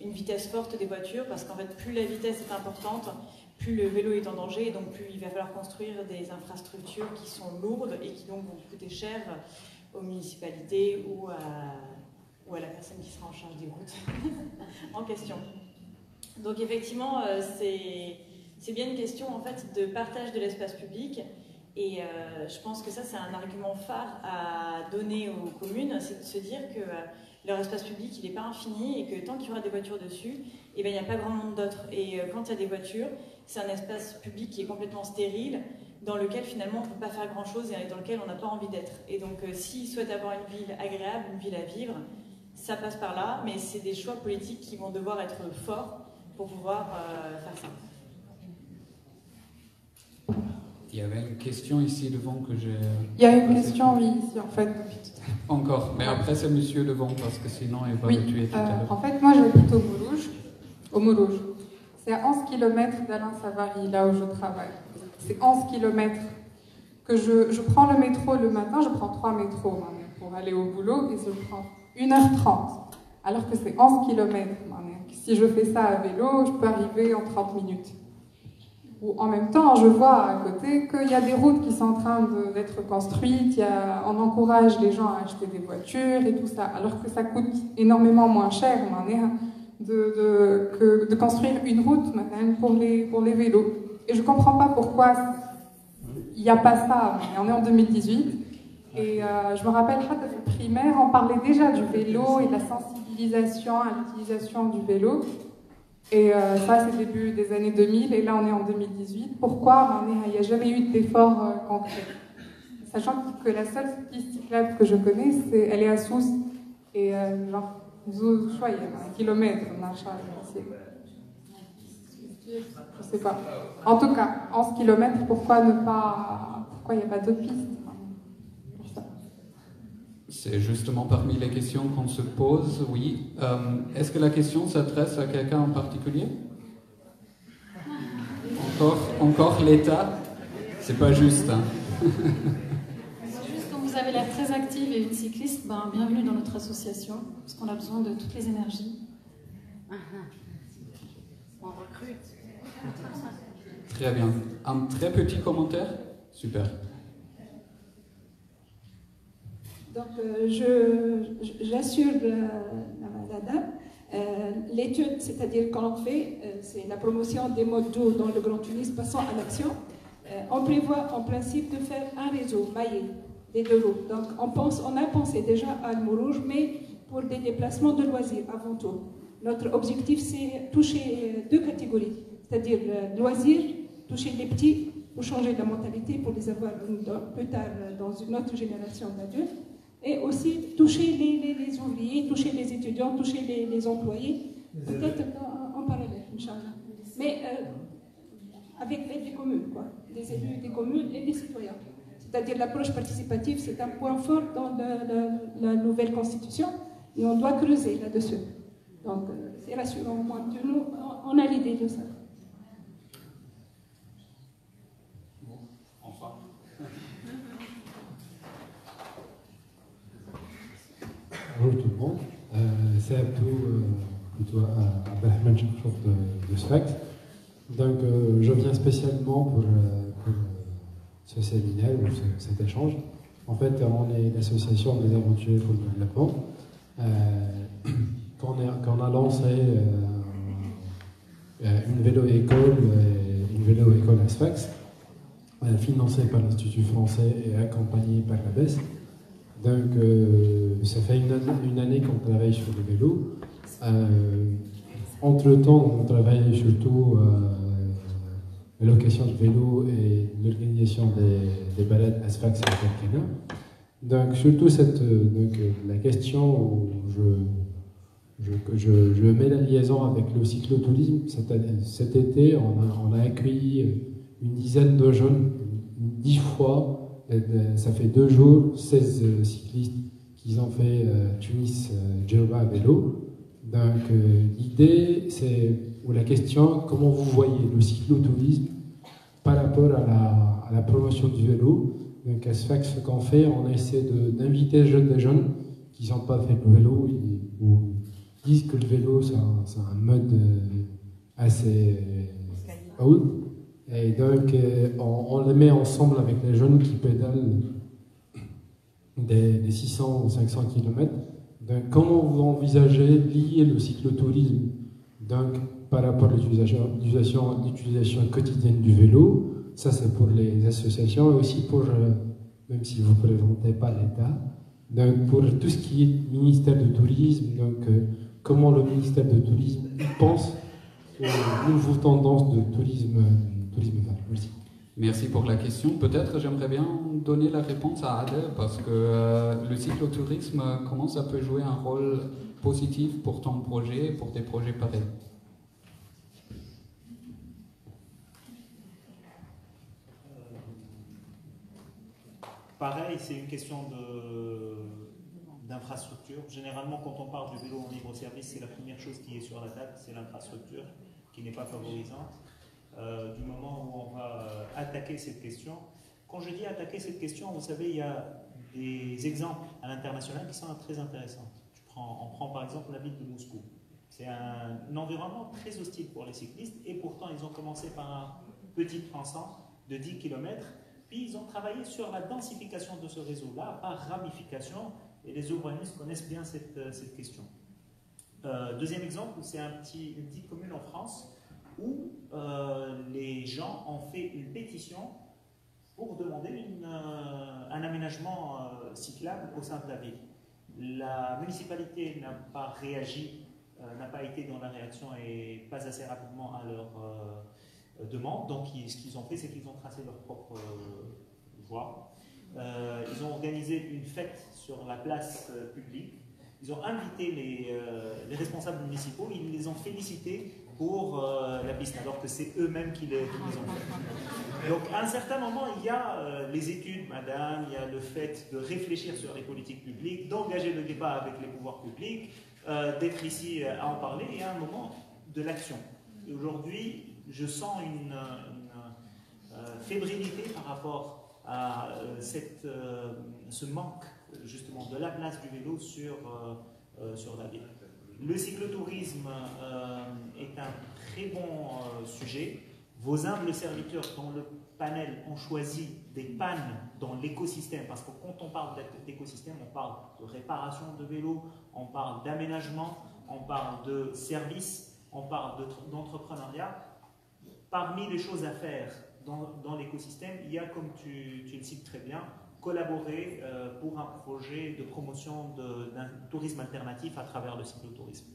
une vitesse forte des voitures, parce qu'en fait, plus la vitesse est importante, plus le vélo est en danger, et donc plus il va falloir construire des infrastructures qui sont lourdes et qui donc vont coûter cher aux municipalités ou à la personne qui sera en charge des routes en question. Donc effectivement, c'est bien une question en fait de partage de l'espace public, et je pense que ça c'est un argument phare à donner aux communes, c'est de se dire que leur espace public il n'est pas infini et que tant qu'il y aura des voitures dessus, eh ben, il n'y a pas grand monde d'autres. Et quand il y a des voitures, c'est un espace public qui est complètement stérile, dans lequel finalement on ne peut pas faire grand chose et dans lequel on n'a pas envie d'être. Et donc s'ils souhaitent avoir une ville agréable, une ville à vivre, ça passe par là, mais c'est des choix politiques qui vont devoir être forts pour pouvoir faire ça. Il y avait une question ici devant que j'ai... Il y a une question, oui, ici en fait. Encore, mais après c'est monsieur devant parce que sinon il va me tuer tout à l'heure. En fait, moi j'habite au Moulouge. C'est à 11 km d'Alain Savary, là où je travaille. C'est 11 km que je prends le métro le matin, je prends 3 métros pour aller au boulot et je prends 1h30. Alors que c'est 11 km. Si je fais ça à vélo, je peux arriver en 30 minutes. Ou en même temps, je vois à côté qu'il y a des routes qui sont en train d'être construites, on encourage les gens à acheter des voitures et tout ça, alors que ça coûte énormément moins cher de construire une route pour les vélos. Et je ne comprends pas pourquoi il n'y a pas ça. On est en 2018 et je me rappelle, à primaire, on parlait déjà du vélo et de la sensibilisation à l'utilisation du vélo. Et ça, c'est début des années 2000, et là, on est en 2018. Pourquoi il n'y a jamais eu d'effort concret. Sachant que la seule piste cyclable que je connais, elle est à Sousse. Et genre, je sais, 1 kilomètre, je sais pas. En tout cas, 11 km, pourquoi il n'y a pas d'autres pistes? C'est justement parmi les questions qu'on se pose, oui. Est-ce que la question s'adresse à quelqu'un en particulier? Encore l'État? C'est pas juste, hein. C'est juste qu'on vous vous avez l'air très active et une cycliste, ben, bienvenue dans notre association, parce qu'on a besoin de toutes les énergies. On recrute. Très bien. Un très petit commentaire? Super. Donc, j'assure la dame. L'étude, c'est-à-dire quand on fait, c'est la promotion des modes d'eau dans le Grand Tunis, passant à l'action. On prévoit en principe de faire un réseau maillé des deux roues. Donc, on a pensé déjà à Al-Mourouj, mais pour des déplacements de loisirs avant tout. Notre objectif, c'est toucher deux catégories, c'est-à-dire loisirs, toucher les petits pour changer la mentalité, pour les avoir plus tard dans une autre génération d'adultes, et aussi toucher les ouvriers, toucher les étudiants, toucher les employés, peut-être en parallèle, Inch'Allah. Mais avec l'aide des communes, quoi, des élus des communes et des citoyens. C'est-à-dire l'approche participative, c'est un point fort dans la nouvelle constitution, et on doit creuser là-dessus. Donc, c'est rassurant, moi, de nous, on a l'idée de ça. Enfin. Bonjour tout le monde, c'est plutôt Abdelrahman Chakchour de Sfax. Donc, je viens spécialement pour ce séminaire ou cet échange. En fait, on est l'association des aventuriers pour le développement. Quand on a lancé une vélo-école à Sfax, financée par l'Institut français et accompagnée par la BES. Donc, ça fait une année qu'on travaille sur le vélo. Entre-temps, on travaille surtout la location de vélo et l'organisation des balades à Sfax et à Kerkena. Donc, surtout la question où je mets la liaison avec le cyclotourisme. Cet été, on a accueilli une dizaine de jeunes, 10 fois. Ça fait 2 jours, 16 cyclistes qui ont fait Tunis-Djerba à vélo. Donc l'idée, ou la question, comment vous voyez le cyclotourisme par rapport à la promotion du vélo. Donc à Sfax, ce qu'on fait, on essaie d'inviter des jeunes qui n'ont pas fait le vélo ou disent que le vélo, c'est un mode assez old. Et donc, on les met ensemble avec les jeunes qui pédalent des 600 ou 500 km. Donc, comment vous envisagez lier le cyclotourisme par rapport à l'utilisation quotidienne du vélo? Ça, c'est pour les associations et aussi pour, même si vous ne représentez pas l'État, donc pour tout ce qui est ministère du Tourisme, comment le ministère du Tourisme pense aux nouvelles tendances de tourisme. Merci. Merci pour la question. Peut-être j'aimerais bien donner la réponse à Adel parce que le cyclotourisme, comment ça peut jouer un rôle positif pour ton projet, pour tes projets pareils? Pareil, c'est une question d'infrastructure. Généralement, quand on parle du vélo en libre service, c'est la première chose qui est sur la table, c'est l'infrastructure qui n'est pas favorisante. Du moment où on va attaquer cette question. Quand je dis attaquer cette question, vous savez, il y a des exemples à l'international qui sont très intéressants. On prend par exemple la ville de Moscou. C'est un environnement très hostile pour les cyclistes et pourtant ils ont commencé par un petit tronçon de 10 km, puis ils ont travaillé sur la densification de ce réseau-là par ramification et les urbanistes connaissent bien cette question. Deuxième exemple, c'est une petite commune en France où les gens ont fait une pétition pour demander un aménagement cyclable au sein de la ville. La municipalité n'a pas réagi, n'a pas été dans la réaction et pas assez rapidement à leur demande. Donc ce qu'ils ont fait, c'est qu'ils ont tracé leur propre voie. Ils ont organisé une fête sur la place publique. Ils ont invité les responsables municipaux, ils les ont félicités pour la piste, alors que c'est eux-mêmes qui les ont fait. Donc à un certain moment, il y a les études, madame, il y a le fait de réfléchir sur les politiques publiques, d'engager le débat avec les pouvoirs publics, d'être ici à en parler, et à un moment de l'action. Aujourd'hui, je sens une fébrilité par rapport à ce manque justement de la place du vélo sur la ville. Le cyclotourisme est un très bon sujet. Vos humbles serviteurs dans le panel ont choisi des pannes dans l'écosystème, parce que quand on parle d'écosystème, on parle de réparation de vélos, on parle d'aménagement, on parle de services, on parle d'entrepreneuriat. Parmi les choses à faire dans l'écosystème, il y a, comme tu le cites très bien, collaborer pour un projet de promotion d'un tourisme alternatif à travers le cyclotourisme.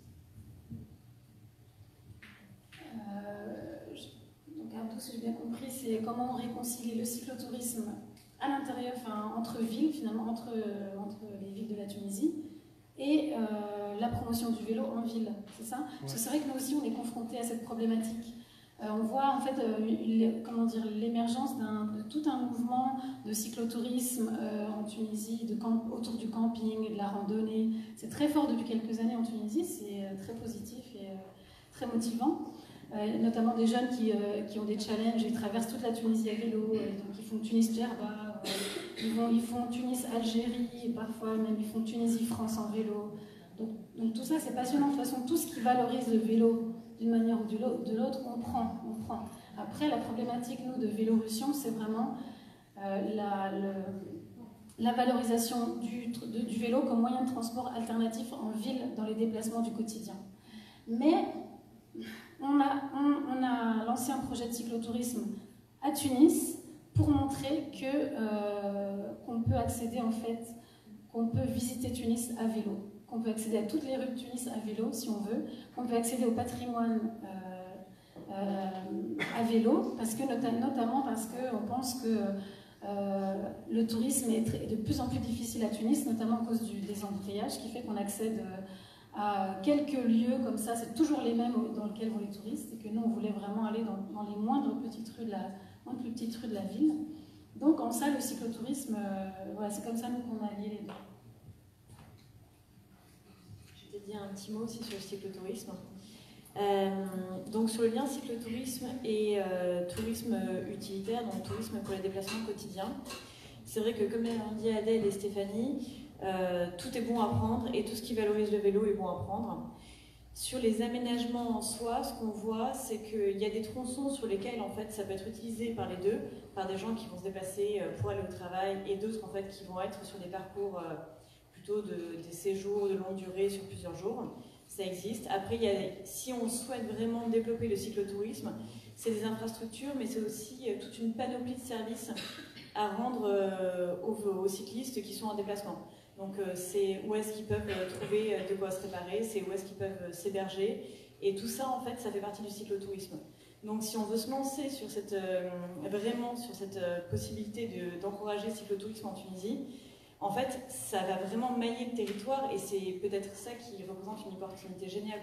Donc Abdou, si j'ai bien compris, c'est comment on réconcilie le cyclotourisme à l'intérieur, enfin entre villes finalement, entre les villes de la Tunisie, et la promotion du vélo en ville, c'est ça? Parce que c'est vrai que nous aussi on est confrontés à cette problématique. On voit en fait l'émergence de tout un mouvement de cyclotourisme en Tunisie, autour du camping, de la randonnée. C'est très fort depuis quelques années en Tunisie, c'est très positif et très motivant. Notamment des jeunes qui ont des challenges, ils traversent toute la Tunisie à vélo, donc ils font Tunis-Djerba, ils font Tunis-Algérie, et parfois même ils font Tunisie-France en vélo. Donc tout ça c'est passionnant, de toute façon tout ce qui valorise le vélo d'une manière ou de l'autre, on prend. Après, la problématique, nous, de Vélorussion, c'est vraiment la valorisation du vélo comme moyen de transport alternatif en ville, dans les déplacements du quotidien. Mais on a lancé un projet de cyclotourisme à Tunis pour montrer qu'on peut accéder, en fait, qu'on peut visiter Tunis à vélo. Qu'on peut accéder à toutes les rues de Tunis à vélo, si on veut, qu'on peut accéder au patrimoine à vélo, notamment parce qu'on pense que le tourisme est de plus en plus difficile à Tunis, notamment à cause des embouteillages, qui fait qu'on accède à quelques lieux comme ça, c'est toujours les mêmes dans lesquels vont les touristes, et que nous, on voulait vraiment aller dans les moindres petites rues plus petites rues de la ville. Donc, en ça, le cyclotourisme, voilà, c'est comme ça, nous, qu'on a lié les deux. Dire un petit mot aussi sur le cyclotourisme. Donc sur le lien cyclotourisme et tourisme utilitaire, donc tourisme pour les déplacements quotidiens, c'est vrai que comme l'ont dit Adèle et Stéphanie, tout est bon à prendre et tout ce qui valorise le vélo est bon à prendre. Sur les aménagements en soi, ce qu'on voit, c'est qu'il y a des tronçons sur lesquels en fait ça peut être utilisé par les deux, par des gens qui vont se déplacer pour aller au travail et d'autres en fait qui vont être sur des parcours plutôt des séjours de longue durée sur plusieurs jours. Ça existe. Après, si on souhaite vraiment développer le cyclotourisme, c'est des infrastructures, mais c'est aussi toute une panoplie de services à rendre aux cyclistes qui sont en déplacement. Donc, c'est où est-ce qu'ils peuvent trouver de quoi se réparer, c'est où est-ce qu'ils peuvent s'héberger. Et tout ça, en fait, ça fait partie du cyclotourisme. Donc, si on veut se lancer sur vraiment sur cette possibilité d'encourager le cyclotourisme en Tunisie, en fait, ça va vraiment mailler le territoire et c'est peut-être ça qui représente une opportunité géniale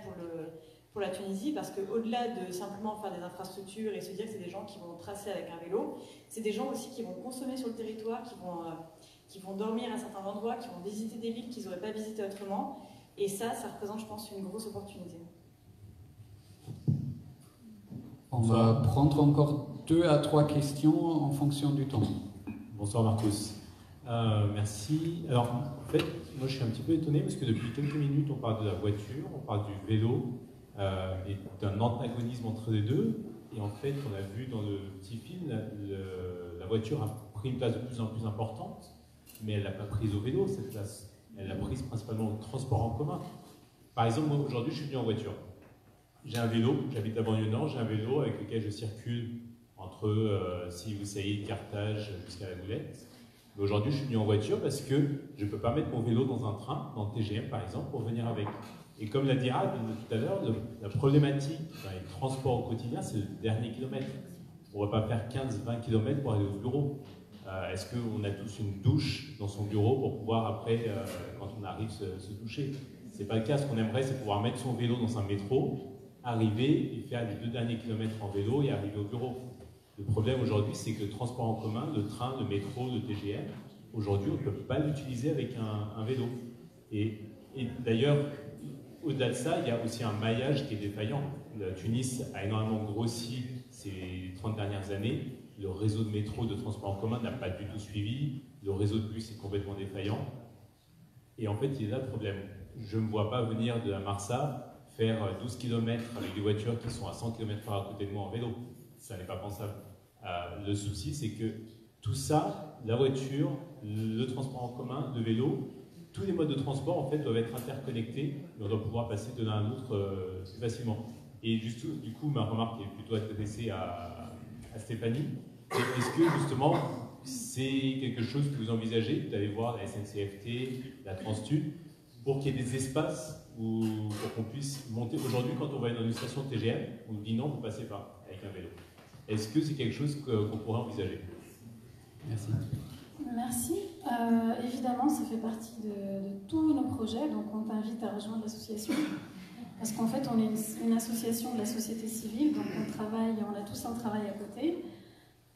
pour la Tunisie, parce qu'au-delà de simplement faire des infrastructures et se dire que c'est des gens qui vont tracer avec un vélo, c'est des gens aussi qui vont consommer sur le territoire, qui vont dormir à certains endroits, qui vont visiter des villes qu'ils n'auraient pas visitées autrement. Et ça représente, je pense, une grosse opportunité. On va prendre encore 2 à 3 questions en fonction du temps. Bonsoir Marcos. Merci. Alors, en fait, moi je suis un petit peu étonné parce que depuis quelques minutes, on parle de la voiture, on parle du vélo et d'un antagonisme entre les deux. Et en fait, on a vu dans le petit film, la voiture a pris une place de plus en plus importante, mais elle n'a pas prise au vélo cette place. Elle l'a prise principalement au transport en commun. Par exemple, moi aujourd'hui, je suis venu en voiture. J'ai un vélo, j'habite la banlieue nord, j'ai un vélo avec lequel je circule entre Sidi Bou Saïd, Carthage jusqu'à la Goulette. Mais aujourd'hui, je suis venu en voiture parce que je ne peux pas mettre mon vélo dans un train, dans le TGM par exemple, pour venir avec. Et comme l'a dit Rad tout à l'heure, la problématique dans les transports au quotidien, c'est le dernier kilomètre. On ne va pas faire 15-20 km pour aller au bureau. Est-ce qu'on a tous une douche dans son bureau pour pouvoir après, quand on arrive, se doucher? Ce n'est pas le cas. Ce qu'on aimerait, c'est pouvoir mettre son vélo dans un métro, arriver et faire les 2 derniers kilomètres en vélo et arriver au bureau. Le problème aujourd'hui, c'est que le transport en commun, le train, le métro, le TGM, aujourd'hui, on ne peut pas l'utiliser avec un vélo. Et d'ailleurs, au-delà de ça, il y a aussi un maillage qui est défaillant. La Tunis a énormément grossi ces 30 dernières années. le réseau de métro, de transport en commun n'a pas du tout suivi, le réseau de bus est complètement défaillant. Et en fait, il est là le problème. Je ne me vois pas venir de la Marsa faire 12 km avec des voitures qui sont à 100 km/h à côté de moi en vélo. Ça n'est pas pensable. Le souci, c'est que tout ça, la voiture, le transport en commun, le vélo, tous les modes de transport en fait doivent être interconnectés, mais on doit pouvoir passer de l'un à l'autre plus facilement. Et juste, du coup, ma remarque est plutôt adressée à Stéphanie. Est-ce que justement, c'est quelque chose que vous envisagez d'aller voir la SNCFT, la Transtube, pour qu'il y ait des espaces pour qu'on puisse monter? Aujourd'hui, quand on va dans une station de TGM, on nous dit non, vous passez pas avec un vélo. Est-ce que c'est quelque chose qu'on pourrait envisager? Merci. Merci. Évidemment, ça fait partie de tous nos projets, donc on t'invite à rejoindre l'association. Parce qu'en fait, on est une association de la société civile, donc on a tous un travail à côté.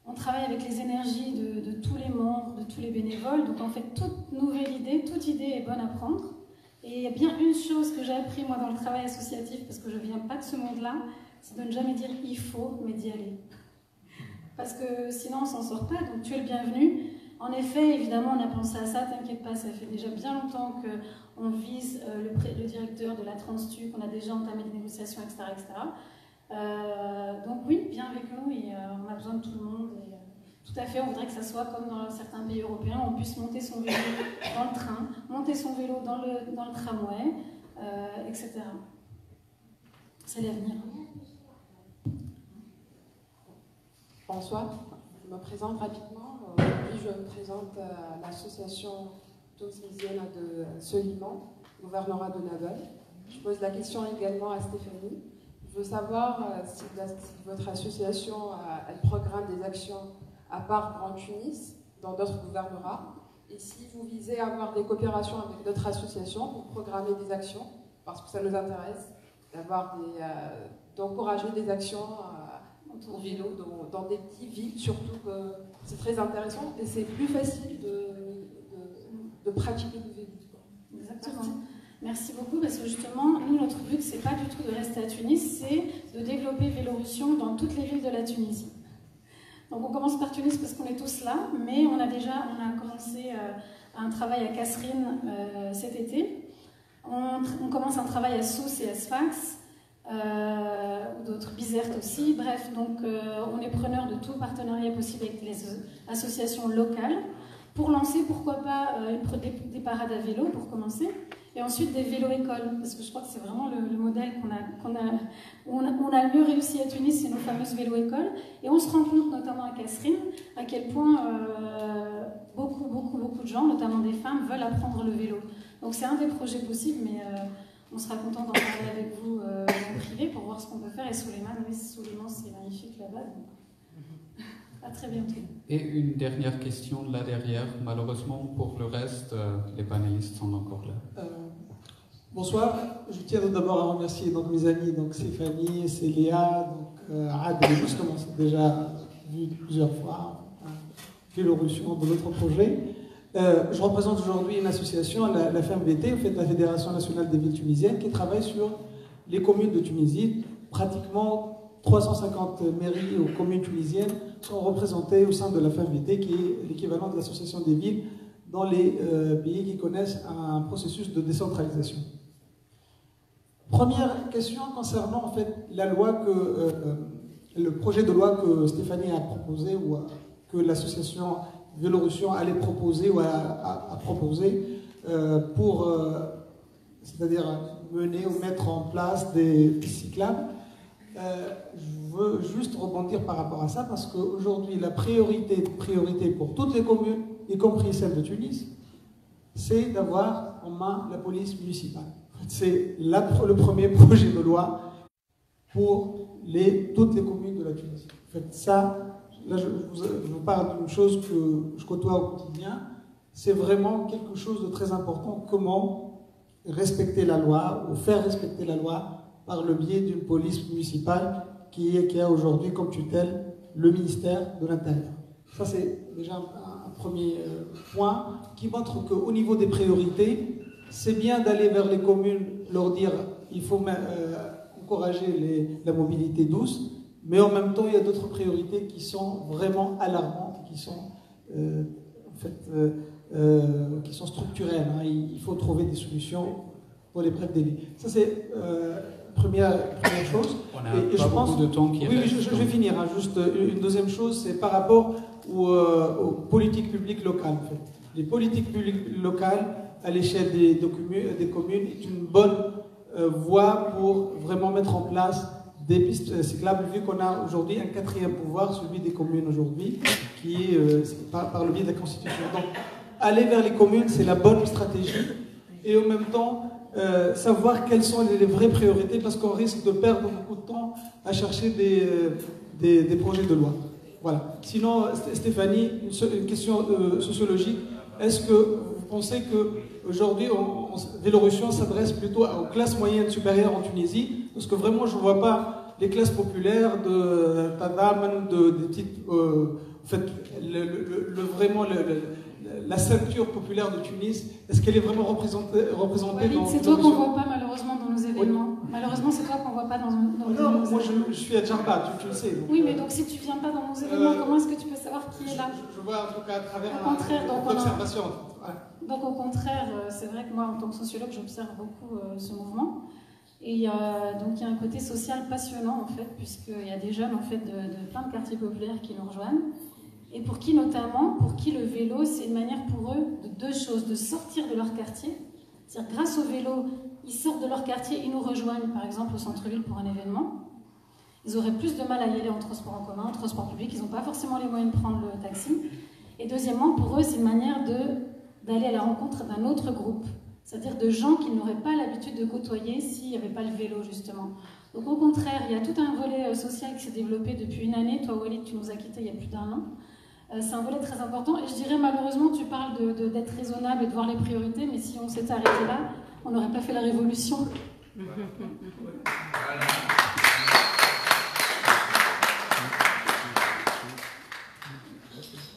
On travaille avec les énergies de tous les membres, de tous les bénévoles. Donc en fait, toute nouvelle idée, toute idée est bonne à prendre. Et il y a bien une chose que j'ai appris moi dans le travail associatif, parce que je ne viens pas de ce monde-là, c'est de ne jamais dire il faut, mais d'y aller. Parce que sinon on ne s'en sort pas, donc tu es le bienvenu. En effet, évidemment, on a pensé à ça, t'inquiète pas, ça fait déjà bien longtemps qu'on vise le directeur de la Transtube, qu'on a déjà entamé des négociations, etc. etc. Donc oui, viens avec nous et on a besoin de tout le monde. Et, tout à fait, on voudrait que ça soit comme dans certains pays européens, on puisse monter son vélo dans le train, monter son vélo dans le tramway, etc. C'est l'avenir. Bonsoir, je me présente rapidement. Aujourd'hui, je représente l'association tunisienne de Soliman, gouvernorat de Naval. Je pose la question également à Stéphanie. Je veux savoir si votre association elle programme des actions à part Grand Tunis, dans d'autres gouvernorats, et si vous visez à avoir des coopérations avec d'autres associations pour programmer des actions, parce que ça nous intéresse d'encourager des actions au vélo dans des petites villes, surtout que c'est très intéressant et c'est plus facile de pratiquer le vélo. Exactement. Merci beaucoup, parce que justement, nous, notre but, c'est pas du tout de rester à Tunis, c'est de développer Vélorussion dans toutes les villes de la Tunisie. Donc on commence par Tunis parce qu'on est tous là, mais on a commencé un travail à Kasserine cet été. On commence un travail à Sousse et à Sfax, ou d'autres, Bizerte aussi. Bref, donc on est preneur de tout partenariat possible avec les associations locales pour lancer, pourquoi pas, des parades à vélo pour commencer. Et ensuite des vélos-écoles, parce que je crois que c'est vraiment le modèle on a le mieux réussi à Tunis, c'est nos fameuses vélos-écoles. Et on se rend compte, notamment à Kasserine, à quel point beaucoup de gens, notamment des femmes, veulent apprendre le vélo. Donc c'est un des projets possibles, mais on sera content d'en parler avec vous en privé pour voir ce qu'on peut faire. Et Souleymane, oui, Souleymane, c'est magnifique là-bas. À très bientôt. Et une dernière question là derrière. Malheureusement, pour le reste, les panélistes sont encore là. Bonsoir. Je tiens d'abord à remercier donc, mes amis, donc Stéphanie, Célia, Ad, justement, c'est déjà vu plusieurs fois, Vélorussion de notre projet. Je représente aujourd'hui une association, la FMVT, en fait, la Fédération nationale des villes tunisiennes, qui travaille sur les communes de Tunisie. Pratiquement 350 mairies ou communes tunisiennes sont représentées au sein de la FMVT, qui est l'équivalent de l'association des villes dans les pays qui connaissent un processus de décentralisation. Première question concernant en fait la loi le projet de loi que Stéphanie a proposé ou que l'association Vélorussion allait proposer ou a proposé pour, c'est-à-dire mener ou mettre en place des pistes cyclables. Je veux juste rebondir par rapport à ça parce qu'aujourd'hui, la priorité pour toutes les communes, y compris celle de Tunis, c'est d'avoir en main la police municipale. C'est le premier projet de loi pour toutes les communes de la Tunisie. En fait, ça, là, je vous parle d'une chose que je côtoie au quotidien. C'est vraiment quelque chose de très important. Comment respecter la loi ou faire respecter la loi par le biais d'une police municipale qui a aujourd'hui comme tutelle le ministère de l'Intérieur. Ça, c'est déjà un premier point qui montre qu'au niveau des priorités, c'est bien d'aller vers les communes, leur dire il faut encourager la mobilité douce, Mais en même temps, il y a d'autres priorités qui sont vraiment alarmantes, qui sont qui sont structurelles. Hein. Il faut trouver des solutions pour les brefs délais. Ça, c'est première chose. On a pas beaucoup de temps qui reste. Oui, je vais finir. Hein. Juste une deuxième chose, c'est par rapport aux politiques publiques locales. En fait. Les politiques publiques locales, à l'échelle des communes, est une bonne voie pour vraiment mettre en place des pistes cyclables, vu qu'on a aujourd'hui un quatrième pouvoir, celui des communes aujourd'hui, qui est par le biais de la Constitution. Donc, aller vers les communes, c'est la bonne stratégie, et en même temps, savoir quelles sont les vraies priorités, parce qu'on risque de perdre beaucoup de temps à chercher des projets de loi. Voilà. Sinon, Stéphanie, une question sociologique. Est-ce que vous pensez qu'aujourd'hui, Vélorussion s'adresse plutôt aux classes moyennes supérieures en Tunisie? Parce que vraiment, je ne vois pas les classes populaires de Tadam, des petites... en fait, vraiment, la ceinture populaire de Tunis, est-ce qu'elle est vraiment représentée dans... C'est toi qu'on ne voit pas malheureusement dans nos événements. Oui. Malheureusement, c'est toi qu'on ne voit pas dans nos événements. Non, moi je suis à Djerba, tu le sais. Donc, oui, mais donc si tu ne viens pas dans nos événements, comment est-ce que tu peux savoir qui est là? Je vois en tout cas à travers l'observation. Donc au contraire, c'est vrai que moi en tant que sociologue, j'observe beaucoup ce mouvement. Et il y a un côté social passionnant en fait, puisqu'il y a des jeunes en fait de plein de quartiers populaires qui nous rejoignent. Et pour qui notamment, pour qui le vélo, c'est une manière pour eux de deux choses, de sortir de leur quartier. C'est-à-dire grâce au vélo, ils sortent de leur quartier, ils nous rejoignent par exemple au centre-ville pour un événement. Ils auraient plus de mal à y aller en transport en commun, en transport public, ils n'ont pas forcément les moyens de prendre le taxi. Et deuxièmement, pour eux, c'est une manière d'aller à la rencontre d'un autre groupe. C'est-à-dire de gens qu'ils n'auraient pas l'habitude de côtoyer s'il n'y avait pas le vélo, justement. Donc au contraire, il y a tout un volet social qui s'est développé depuis une année. Toi, Walid, tu nous as quittés il y a plus d'1 an. C'est un volet très important. Et je dirais, malheureusement, tu parles d'être raisonnable et de voir les priorités, mais si on s'était arrêté là, on n'aurait pas fait la révolution.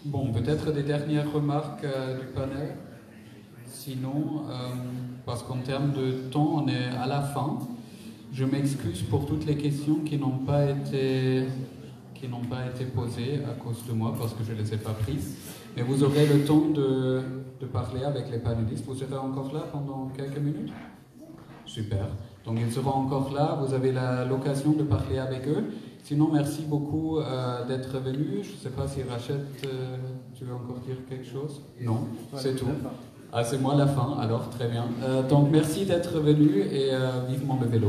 Bon, peut-être des dernières remarques du panel. Sinon, parce qu'en termes de temps, on est à la fin. Je m'excuse pour toutes les questions qui n'ont pas été posées à cause de moi, parce que je ne les ai pas prises. Mais vous aurez le temps de parler avec les panélistes. Vous serez encore là pendant quelques minutes? Super. Donc ils seront encore là. Vous avez l'occasion de parler avec eux. Sinon, merci beaucoup d'être venu. Je ne sais pas si Rachel, tu veux encore dire quelque chose? Non, c'est tout. Ah, c'est moi la fin, alors très bien. Donc merci d'être venu et vivement le vélo.